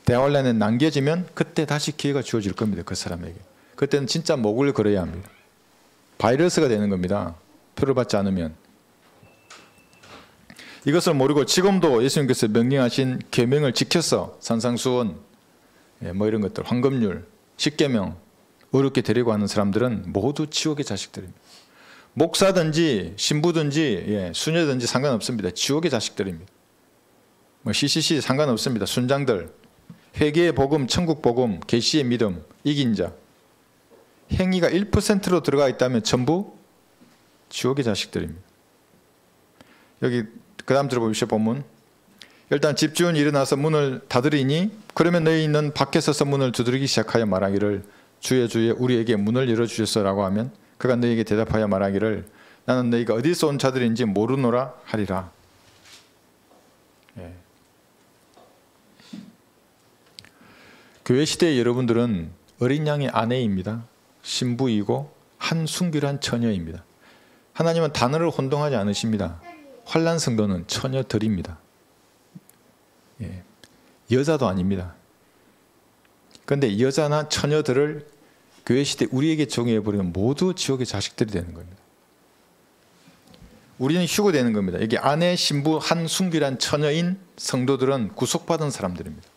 대환란에 남겨지면 그때 다시 기회가 주어질 겁니다. 그 사람에게. 그때는 진짜 목을 걸어야 합니다. 바이러스가 되는 겁니다. 표를 받지 않으면. 이것을 모르고 지금도 예수님께서 명령하신 계명을 지켜서 산상수훈 뭐 이런 것들, 황금률, 십계명 어렵게 데리고 하는 사람들은 모두 지옥의 자식들입니다. 목사든지 신부든지 수녀든지 상관없습니다. 지옥의 자식들입니다. 뭐 CCC 상관없습니다. 순장들, 회개의 복음, 천국 복음, 계시의 믿음, 이긴 자. 행위가 1%로 들어가 있다면 전부 지옥의 자식들입니다. 여기 그 다음 들어보십시오. 본문. 일단 집주인이 일어나서 문을 닫으리니 그러면 너희 있는 밖에 서서 문을 두드리기 시작하여 말하기를 주의 우리에게 문을 열어주셨소라고 하면 그가 너희에게 대답하여 말하기를 나는 너희가 어디서 온 자들인지 모르노라 하리라. 교회 시대의 여러분들은 어린 양의 아내입니다. 신부이고 한 순결한 처녀입니다. 하나님은 단어를 혼동하지 않으십니다. 환난 성도는 처녀들입니다. 여자도 아닙니다. 그런데 여자나 처녀들을 교회 시대 우리에게 적용해버리면 모두 지옥의 자식들이 되는 겁니다. 우리는 휴거되는 겁니다. 여기 아내, 신부, 한 순결한 처녀인 성도들은 구속받은 사람들입니다.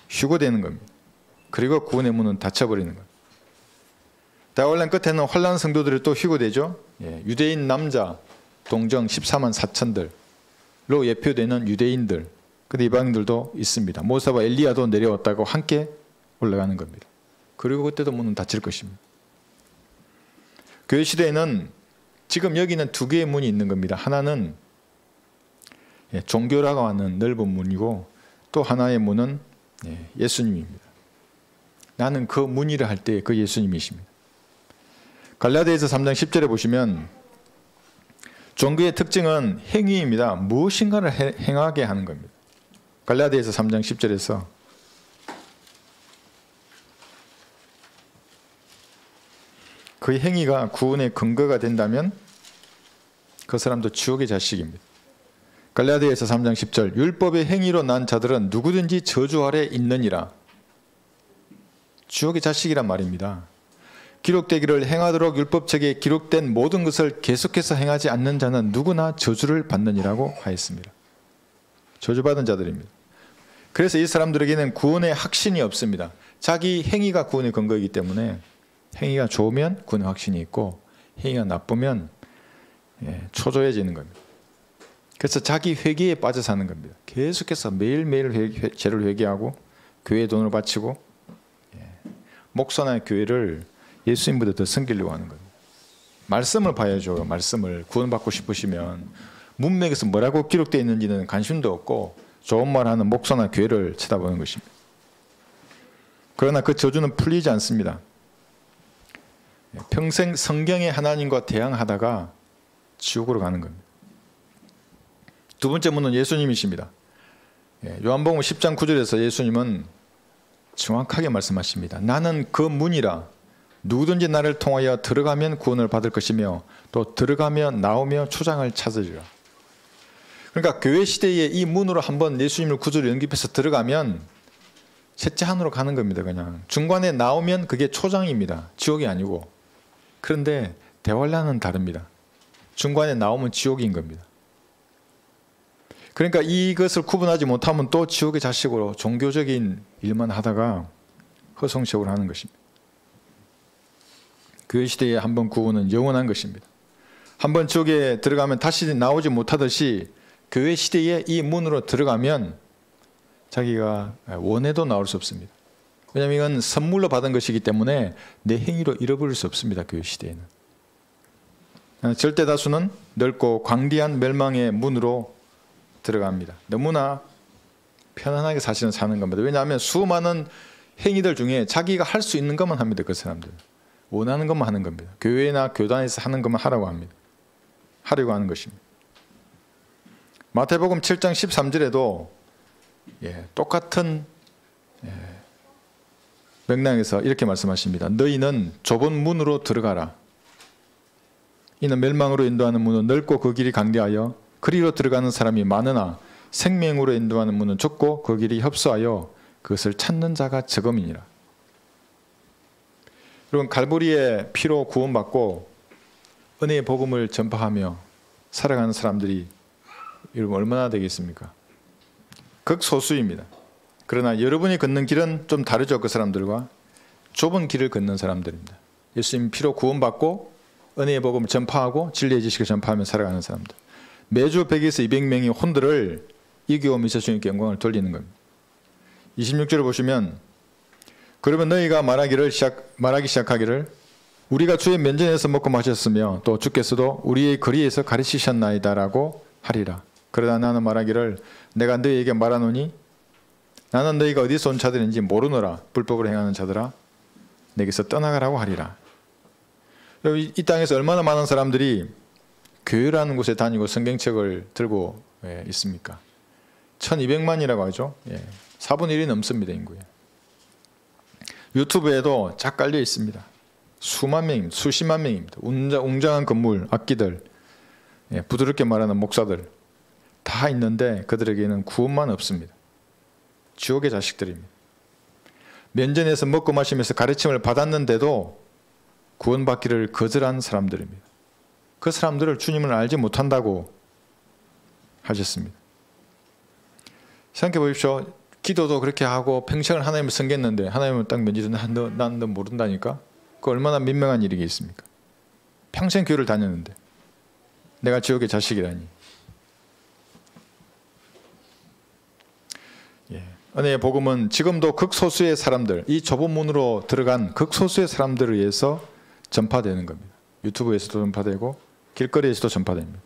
휴거되는 겁니다. 그리고 구원의 문은 닫혀버리는 겁니다. 대환란 끝에는 환난 성도들이 또 휴거되죠. 유대인 남자 동정 14만 4천들로 예표되는 유대인들, 근데 이방인들도 있습니다. 모세와 엘리야도 내려왔다고 함께 올라가는 겁니다. 그리고 그때도 문은 닫힐 것입니다. 교회 시대에는 지금 여기는 두 개의 문이 있는 겁니다. 하나는 종교라고 하는 넓은 문이고 또 하나의 문은 예수님입니다. 나는 그 문이라 할 때 그 예수님이십니다. 갈라디아서 3장 10절에 보시면 종교의 특징은 행위입니다. 무엇인가를 행하게 하는 겁니다. 갈라디아서 3장 10절에서 그 행위가 구원의 근거가 된다면 그 사람도 지옥의 자식입니다. 갈라디아서 3장 10절 율법의 행위로 난 자들은 누구든지 저주 아래 있느니라. 지옥의 자식이란 말입니다. 기록되기를 행하도록 율법책에 기록된 모든 것을 계속해서 행하지 않는 자는 누구나 저주를 받느니라고 하였습니다. 저주받은 자들입니다. 그래서 이 사람들에게는 구원의 확신이 없습니다. 자기 행위가 구원의 근거이기 때문에 행위가 좋으면 구원의 확신이 있고 행위가 나쁘면 초조해지는 겁니다. 그래서 자기 회개에 빠져 사는 겁니다. 계속해서 매일매일 죄를 회개하고 교회 돈으로 바치고 목사나 교회를 예수님보다 더 섬기려고 하는 거예요. 말씀을 봐야죠. 말씀을 구원받고 싶으시면 문맥에서 뭐라고 기록되어 있는지는 관심도 없고 좋은 말하는 목사나 교회를 쳐다보는 것입니다. 그러나 그 저주는 풀리지 않습니다. 평생 성경의 하나님과 대항하다가 지옥으로 가는 겁니다. 두 번째 문은 예수님이십니다. 요한복음 10장 9절에서 예수님은 정확하게 말씀하십니다. 나는 그 문이라 누구든지 나를 통하여 들어가면 구원을 받을 것이며 또 들어가며 나오며 초장을 찾으리라. 그러니까 교회 시대에 이 문으로 한번 예수님을 구주로 영접해서 들어가면 셋째 하늘로 가는 겁니다. 그냥 중간에 나오면 그게 초장입니다. 지옥이 아니고. 그런데 대환란은 다릅니다. 중간에 나오면 지옥인 겁니다. 그러니까 이것을 구분하지 못하면 또 지옥의 자식으로 종교적인 일만 하다가 허송세월을 하는 것입니다. 교회 시대에 한번 구원은 영원한 것입니다. 한번 지옥에 들어가면 다시 나오지 못하듯이 교회 시대에 이 문으로 들어가면 자기가 원해도 나올 수 없습니다. 왜냐하면 이건 선물로 받은 것이기 때문에 내 행위로 잃어버릴 수 없습니다. 교회 시대에는. 절대 다수는 넓고 광대한 멸망의 문으로 들어갑니다. 너무나 편안하게 사실은 사는 겁니다. 왜냐하면 수많은 행위들 중에 자기가 할 수 있는 것만 합니다. 그 사람들. 원하는 것만 하는 겁니다. 교회나 교단에서 하는 것만 하라고 합니다. 하려고 하는 것입니다. 마태복음 7장 13절에도 똑같은 맥락에서 이렇게 말씀하십니다. 너희는 좁은 문으로 들어가라. 이는 멸망으로 인도하는 문은 넓고 그 길이 강대하여 그리로 들어가는 사람이 많으나 생명으로 인도하는 문은 좁고 그 길이 협소하여 그것을 찾는 자가 적음이니라. 여러분, 갈보리의 피로 구원받고 은혜의 복음을 전파하며 살아가는 사람들이 여러분 얼마나 되겠습니까? 극소수입니다. 그러나 여러분이 걷는 길은 좀 다르죠. 그 사람들과 좁은 길을 걷는 사람들입니다. 예수님 피로 구원받고 은혜의 복음을 전파하고 진리의 지식을 전파하며 살아가는 사람들. 매주 100에서 200명의 혼들을 이기고 미쳐 주님께 영광을 돌리는 겁니다. 26절을 보시면 그러면 너희가 말하기 시작하기를 우리가 주의 면전에서 먹고 마셨으며 또 주께서도 우리의 거리에서 가르치셨나이다라고 하리라. 그러나 나는 말하기를 내가 너희에게 말하노니 나는 너희가 어디서 온 자들인지 모르노라. 불법을 행하는 자들아 내게서 떠나가라고 하리라. 이 땅에서 얼마나 많은 사람들이 교회라는 곳에 다니고 성경책을 들고 있습니까? 1200만이라고 하죠. 4분의 1이 넘습니다. 인구에. 유튜브에도 쫙 깔려 있습니다. 수만 명입니다. 수십만 명입니다. 웅장한 건물, 악기들, 부드럽게 말하는 목사들 다 있는데 그들에게는 구원만 없습니다. 지옥의 자식들입니다. 면전에서 먹고 마시면서 가르침을 받았는데도 구원받기를 거절한 사람들입니다. 그 사람들을 주님을 알지 못한다고 하셨습니다. 생각해 보십시오. 기도도 그렇게 하고 평생을 하나님을 섬겼는데 하나님을 딱 면전에서 난 너 모른다니까? 그 얼마나 민망한 일이겠습니까? 평생 교회를 다녔는데 내가 지옥의 자식이라니. 은혜의 복음은 지금도 극소수의 사람들, 이 좁은 문으로 들어간 극소수의 사람들을 위해서 전파되는 겁니다. 유튜브에서도 전파되고 길거리에서도 전파됩니다.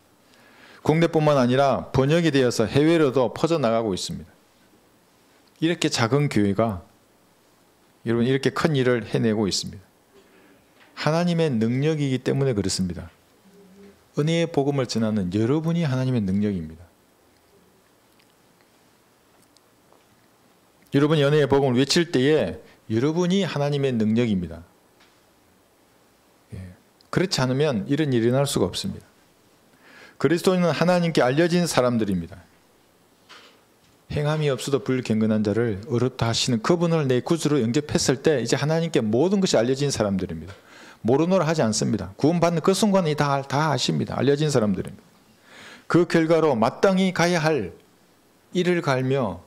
국내뿐만 아니라 번역이 되어서 해외로도 퍼져나가고 있습니다. 이렇게 작은 교회가 여러분 이렇게 큰 일을 해내고 있습니다. 하나님의 능력이기 때문에 그렇습니다. 은혜의 복음을 전하는 여러분이 하나님의 능력입니다. 여러분이 은혜의 복음을 외칠 때에 여러분이 하나님의 능력입니다. 그렇지 않으면 이런 일이 일어날 수가 없습니다. 그리스도인은 하나님께 알려진 사람들입니다. 행함이 없어도 불경건한 자를 어렵다 하시는 그분을 내 구주로 영접했을 때 이제 하나님께 모든 것이 알려진 사람들입니다. 모르노라 하지 않습니다. 구원받는 그 순간에 다 아십니다. 알려진 사람들입니다. 그 결과로 마땅히 가야 할 이를 갈며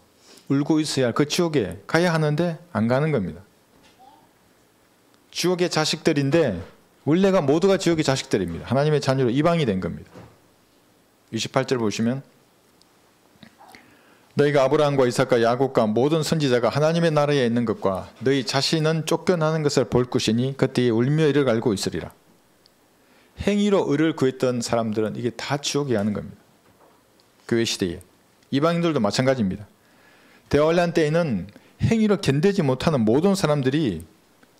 울고 있어야 할 그 지옥에 가야 하는데 안 가는 겁니다. 지옥의 자식들인데 원래가 모두가 지옥의 자식들입니다. 하나님의 자녀로 이방이 된 겁니다. 28절 보시면 너희가 아브라함과 이삭과 야곱과 모든 선지자가 하나님의 나라에 있는 것과 너희 자신은 쫓겨나는 것을 볼 것이니 그때에 울며 이를 알고 있으리라. 행위로 의를 구했던 사람들은 이게 다 지옥에 가는 겁니다. 교회 시대에. 이방인들도 마찬가지입니다. 대환란 때에는 행위로 견디지 못하는 모든 사람들이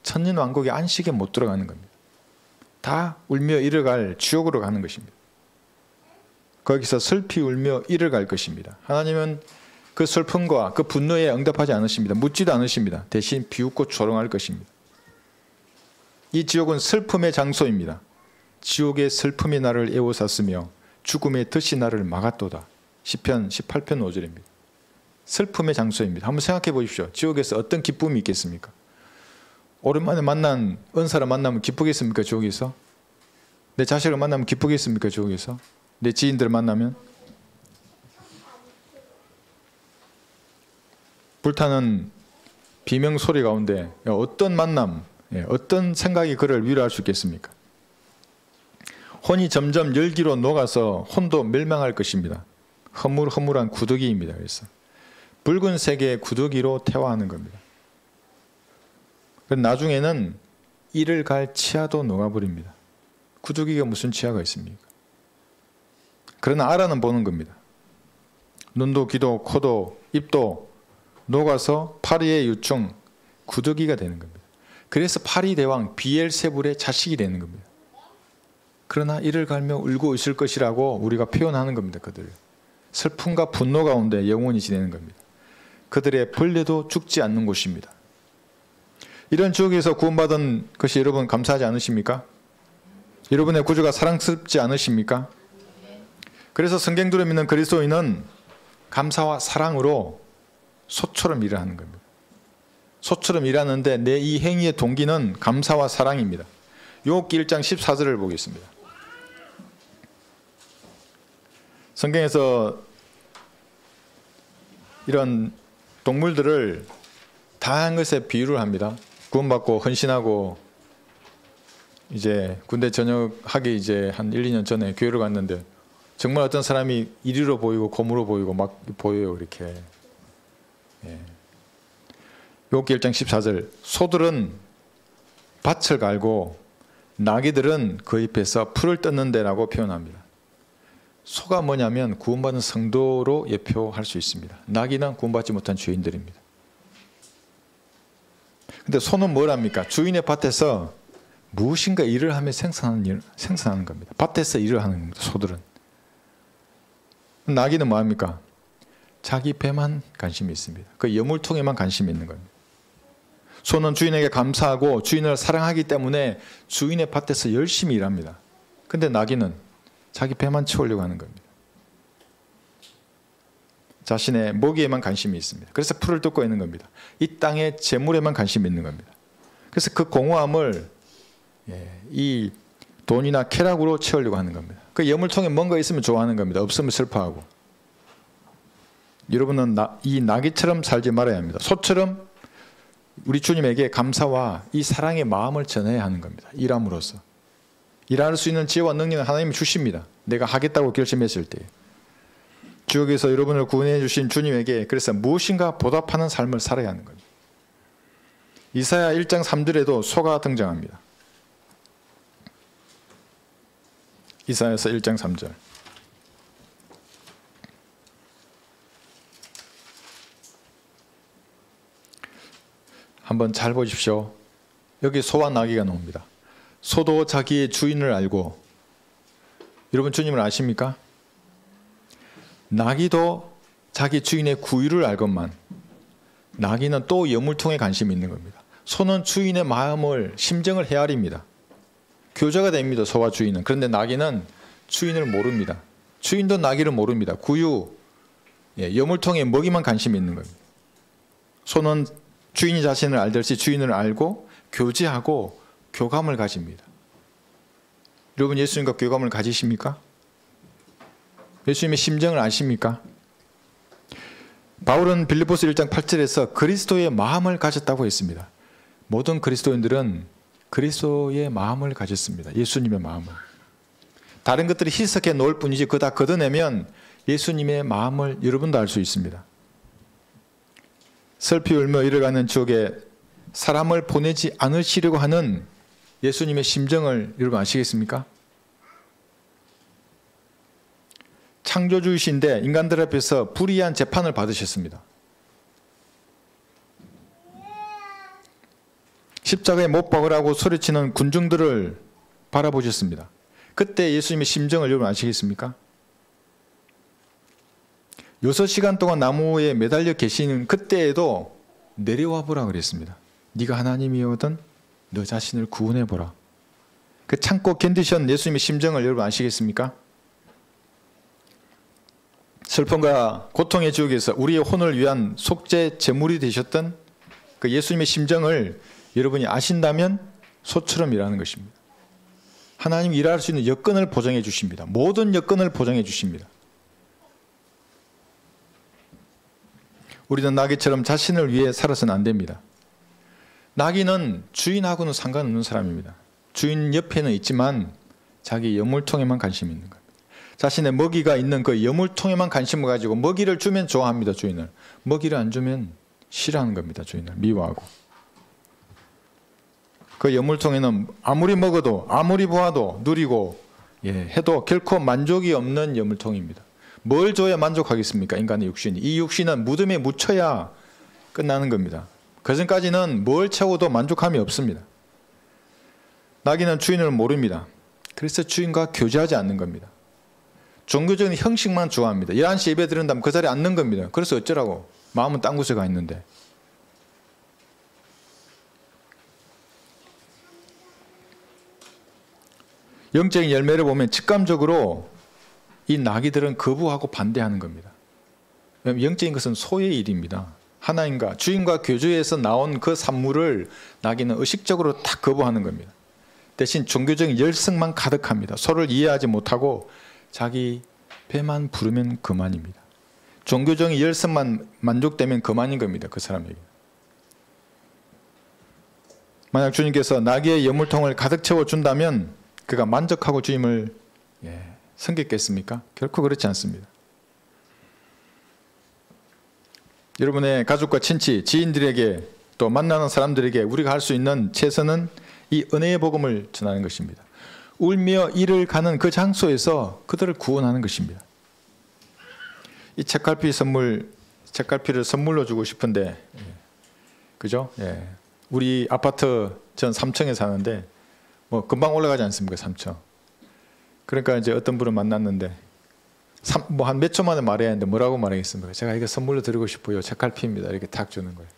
천년왕국의 안식에 못 들어가는 겁니다. 다 울며 이를 갈 지옥으로 가는 것입니다. 거기서 슬피 울며 이를 갈 것입니다. 하나님은 그 슬픔과 그 분노에 응답하지 않으십니다. 묻지도 않으십니다. 대신 비웃고 조롱할 것입니다. 이 지옥은 슬픔의 장소입니다. 지옥의 슬픔이 나를 애워쌌으며 죽음의 덫이 나를 막았도다. 시편 18편 5절입니다. 슬픔의 장소입니다. 한번 생각해 보십시오. 지옥에서 어떤 기쁨이 있겠습니까? 오랜만에 만난 은사를 만나면 기쁘겠습니까? 지옥에서? 내 자식을 만나면 기쁘겠습니까? 지옥에서? 내 지인들을 만나면? 불타는 비명 소리 가운데 어떤 만남, 어떤 생각이 그를 위로할 수 있겠습니까? 혼이 점점 열기로 녹아서 혼도 멸망할 것입니다. 허물허물한 구더기입니다. 그래서 붉은색의 구더기로 태화하는 겁니다. 나중에는 이를 갈 치아도 녹아버립니다. 구더기가 무슨 치아가 있습니까? 그러나 알아는 보는 겁니다. 눈도 귀도 코도 입도 녹아서 파리의 유충 구더기가 되는 겁니다. 그래서 파리 대왕 비엘세불의 자식이 되는 겁니다. 그러나 이를 갈며 울고 있을 것이라고 우리가 표현하는 겁니다. 그들 슬픔과 분노 가운데 영원히 지내는 겁니다. 그들의 벌레도 죽지 않는 곳입니다. 이런 지옥에서 구원받은 것이 여러분 감사하지 않으십니까? 여러분의 구주가 사랑스럽지 않으십니까? 그래서 성경대로 믿는 그리스도인은 감사와 사랑으로 소처럼 일을 하는 겁니다. 소처럼 일하는데 내 이 행위의 동기는 감사와 사랑입니다. 욥기 1장 14절을 보겠습니다. 성경에서 이런 동물들을 다양한 것에 비유를 합니다. 구원받고 헌신하고 이제 군대 전역하기 이제 한 1, 2년 전에 교회를 갔는데 정말 어떤 사람이 이리로 보이고 곰으로 보이고 막 보여요. 이렇게. 욥기 1장 14절 소들은 밭을 갈고 나귀들은 그 잎에서 풀을 뜯는 데라고 표현합니다. 소가 뭐냐면 구원받은 성도로 예표할 수 있습니다. 나귀는 구원받지 못한 죄인들입니다. 근데 소는 뭘 합니까? 주인의 밭에서 무엇인가 일을 하며 생산하는 겁니다. 밭에서 일을 하는 겁니다. 소들은. 나귀는 뭐 합니까? 자기 배만 관심이 있습니다. 그 여물통에만 관심이 있는 겁니다. 소는 주인에게 감사하고 주인을 사랑하기 때문에 주인의 밭에서 열심히 일합니다. 근데 나귀는 자기 배만 채우려고 하는 겁니다. 자신의 먹이에만 관심이 있습니다. 그래서 풀을 뜯고 있는 겁니다. 이 땅의 재물에만 관심이 있는 겁니다. 그래서 그 공허함을 이 돈이나 쾌락으로 채우려고 하는 겁니다. 그 여물통에 뭔가 있으면 좋아하는 겁니다. 없으면 슬퍼하고. 여러분은 이 나귀처럼 살지 말아야 합니다. 소처럼 우리 주님에게 감사와 이 사랑의 마음을 전해야 하는 겁니다. 일함으로써. 일할 수 있는 지혜와 능력을 하나님이 주십니다. 내가 하겠다고 결심했을 때. 지옥에서 여러분을 구원해 주신 주님에게 그래서 무엇인가 보답하는 삶을 살아야 하는 겁니다. 이사야 1장 3절에도 소가 등장합니다. 이사야서 1장 3절. 한번 잘 보십시오. 여기 소와 나귀가 나옵니다. 소도 자기의 주인을 알고, 여러분 주님을 아십니까? 나귀도 자기 주인의 구유를 알건만 나귀는 또 여물통에 관심이 있는 겁니다. 소는 주인의 마음을, 심정을 헤아립니다. 교제가 됩니다. 소와 주인은. 그런데 나귀는 주인을 모릅니다. 주인도 나귀를 모릅니다. 구유, 여물통에 먹이만 관심이 있는 겁니다. 소는 주인이 자신을 알듯이 주인을 알고 교제하고 교감을 가집니다. 여러분 예수님과 교감을 가지십니까? 예수님의 심정을 아십니까? 바울은 빌립보서 1장 8절에서 그리스도의 마음을 가졌다고 했습니다. 모든 그리스도인들은 그리스도의 마음을 가졌습니다. 예수님의 마음을. 다른 것들이 희석해 놓을 뿐이지 그거 다 걷어내면 예수님의 마음을 여러분도 알 수 있습니다. 슬피 울며 이르가는 지옥에 사람을 보내지 않으시려고 하는 예수님의 심정을 여러분 아시겠습니까? 창조주이신데 인간들 앞에서 불의한 재판을 받으셨습니다. 십자가에 못 박으라고 소리치는 군중들을 바라보셨습니다. 그때 예수님의 심정을 여러분 아시겠습니까? 6시간 동안 나무에 매달려 계시는 그때에도 내려와 보라 그랬습니다. 네가 하나님이거든 너 자신을 구원해 보라. 그 참고 견디신 예수님의 심정을 여러분 아시겠습니까? 슬픔과 고통의 지옥에서 우리의 혼을 위한 속죄 제물이 되셨던 그 예수님의 심정을 여러분이 아신다면 소처럼 일하는 것입니다. 하나님이 일할 수 있는 여건을 보장해 주십니다. 모든 여건을 보장해 주십니다. 우리는 나귀처럼 자신을 위해 살아서는 안 됩니다. 나귀는 주인하고는 상관없는 사람입니다. 주인 옆에는 있지만 자기 여물통에만 관심이 있는 겁니다. 자신의 먹이가 있는 그 여물통에만 관심을 가지고 먹이를 주면 좋아합니다. 주인을. 먹이를 안 주면 싫어하는 겁니다. 주인을 미워하고. 그 여물통에는 아무리 먹어도 아무리 보아도 누리고 해도 결코 만족이 없는 여물통입니다. 뭘 줘야 만족하겠습니까? 인간의 육신이. 이 육신은 무덤에 묻혀야 끝나는 겁니다. 그 전까지는 뭘 채워도 만족함이 없습니다. 나귀는 주인을 모릅니다. 그래서 주인과 교제하지 않는 겁니다. 종교적인 형식만 좋아합니다. 11시 예배 드린다면 그 자리에 앉는 겁니다. 그래서 어쩌라고. 마음은 딴 곳에 가 있는데. 영적인 열매를 보면 직감적으로 이 나귀들은 거부하고 반대하는 겁니다. 왜냐하면 영적인 것은 소의 일입니다. 하나님과 주인과 교제에서 나온 그 산물을 나귀는 의식적으로 다 거부하는 겁니다. 대신 종교적인 열성만 가득합니다. 서로를 이해하지 못하고 자기 배만 부르면 그만입니다. 종교적인 열성만 만족되면 그만인 겁니다. 그 사람에게. 만약 주님께서 나귀의 여물통을 가득 채워준다면 그가 만족하고 주님을 섬겼겠습니까? 결코 그렇지 않습니다. 여러분의 가족과 친치, 지인들에게 또 만나는 사람들에게 우리가 할 수 있는 최선은 이 은혜의 복음을 전하는 것입니다. 울며 이를 가는 그 장소에서 그들을 구원하는 것입니다. 이 책갈피를 선물로 주고 싶은데, 그죠? 우리 아파트 전 3층에 사는데 뭐 금방 올라가지 않습니까? 3층. 그러니까 이제 어떤 분을 만났는데 뭐 한 몇 초 만에 말해야 하는데 뭐라고 말하겠습니까? 제가 이거 선물로 드리고 싶어요. 책갈피입니다. 이렇게 탁 주는 거예요.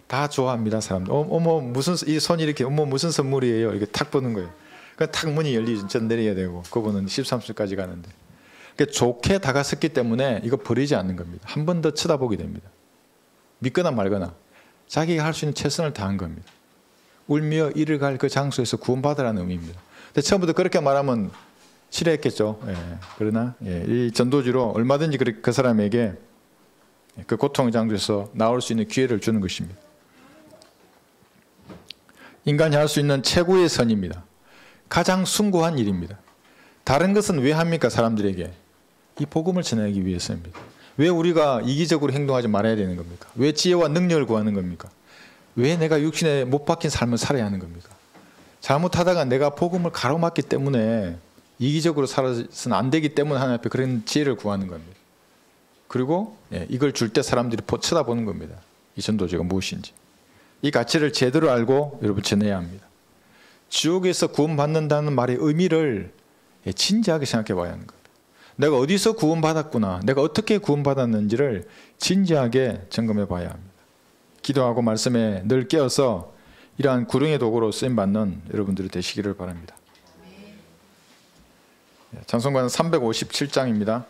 다 좋아합니다, 사람들. 어머 무슨 이 손이 이렇게 어머 무슨 선물이에요? 이렇게 탁 보는 거예요. 그 탁 문이 열리전 내려야 되고 그분은 13층까지 가는데. 그러니까 좋게 다가섰기 때문에 이거 버리지 않는 겁니다. 한 번 더 쳐다보게 됩니다. 믿거나 말거나 자기가 할 수 있는 최선을 다한 겁니다. 울며 이를 갈 그 장소에서 구원받으라는 의미입니다. 근데 처음부터 그렇게 말하면 싫어했겠죠. 그러나 이 전도지로 얼마든지 그 사람에게 그 고통의 장소에서 나올 수 있는 기회를 주는 것입니다. 인간이 할 수 있는 최고의 선입니다. 가장 숭고한 일입니다. 다른 것은 왜 합니까? 사람들에게 이 복음을 전하기 위해서입니다. 왜 우리가 이기적으로 행동하지 말아야 되는 겁니까? 왜 지혜와 능력을 구하는 겁니까? 왜 내가 육신에 못 박힌 삶을 살아야 하는 겁니까? 잘못하다가 내가 복음을 가로막기 때문에 이기적으로 살아서는 안 되기 때문에 하나님 앞에 그런 지혜를 구하는 겁니다. 그리고 이걸 줄 때 사람들이 쳐다보는 겁니다. 이 전도제가 무엇인지. 이 가치를 제대로 알고 여러분 전해야 합니다. 지옥에서 구원받는다는 말의 의미를 진지하게 생각해 봐야 하는 겁니다. 내가 어디서 구원받았구나, 내가 어떻게 구원받았는지를 진지하게 점검해 봐야 합니다. 기도하고 말씀에 늘 깨어서 이러한 구령의 도구로 쓰임받는 여러분들이 되시기를 바랍니다. 찬송가는 357장입니다.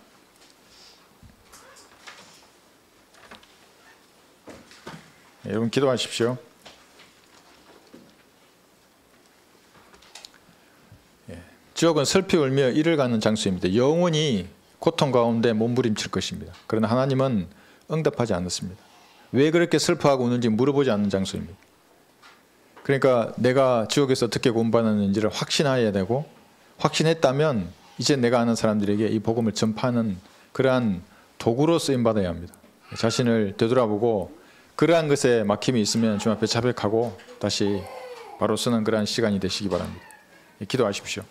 여러분 기도하십시오. 지옥은 슬피 울며 이를 가는 장소입니다. 영원히 고통 가운데 몸부림칠 것입니다. 그러나 하나님은 응답하지 않았습니다. 왜 그렇게 슬퍼하고 우는지 물어보지 않는 장소입니다. 그러니까 내가 지옥에서 어떻게 구원받았는지를 확신해야 되고, 확신했다면 이제 내가 아는 사람들에게 이 복음을 전파하는 그러한 도구로 쓰임받아야 합니다. 자신을 되돌아보고 그러한 것에 막힘이 있으면 주님 앞에 자백하고 다시 바로 서는 그러한 시간이 되시기 바랍니다. 기도하십시오.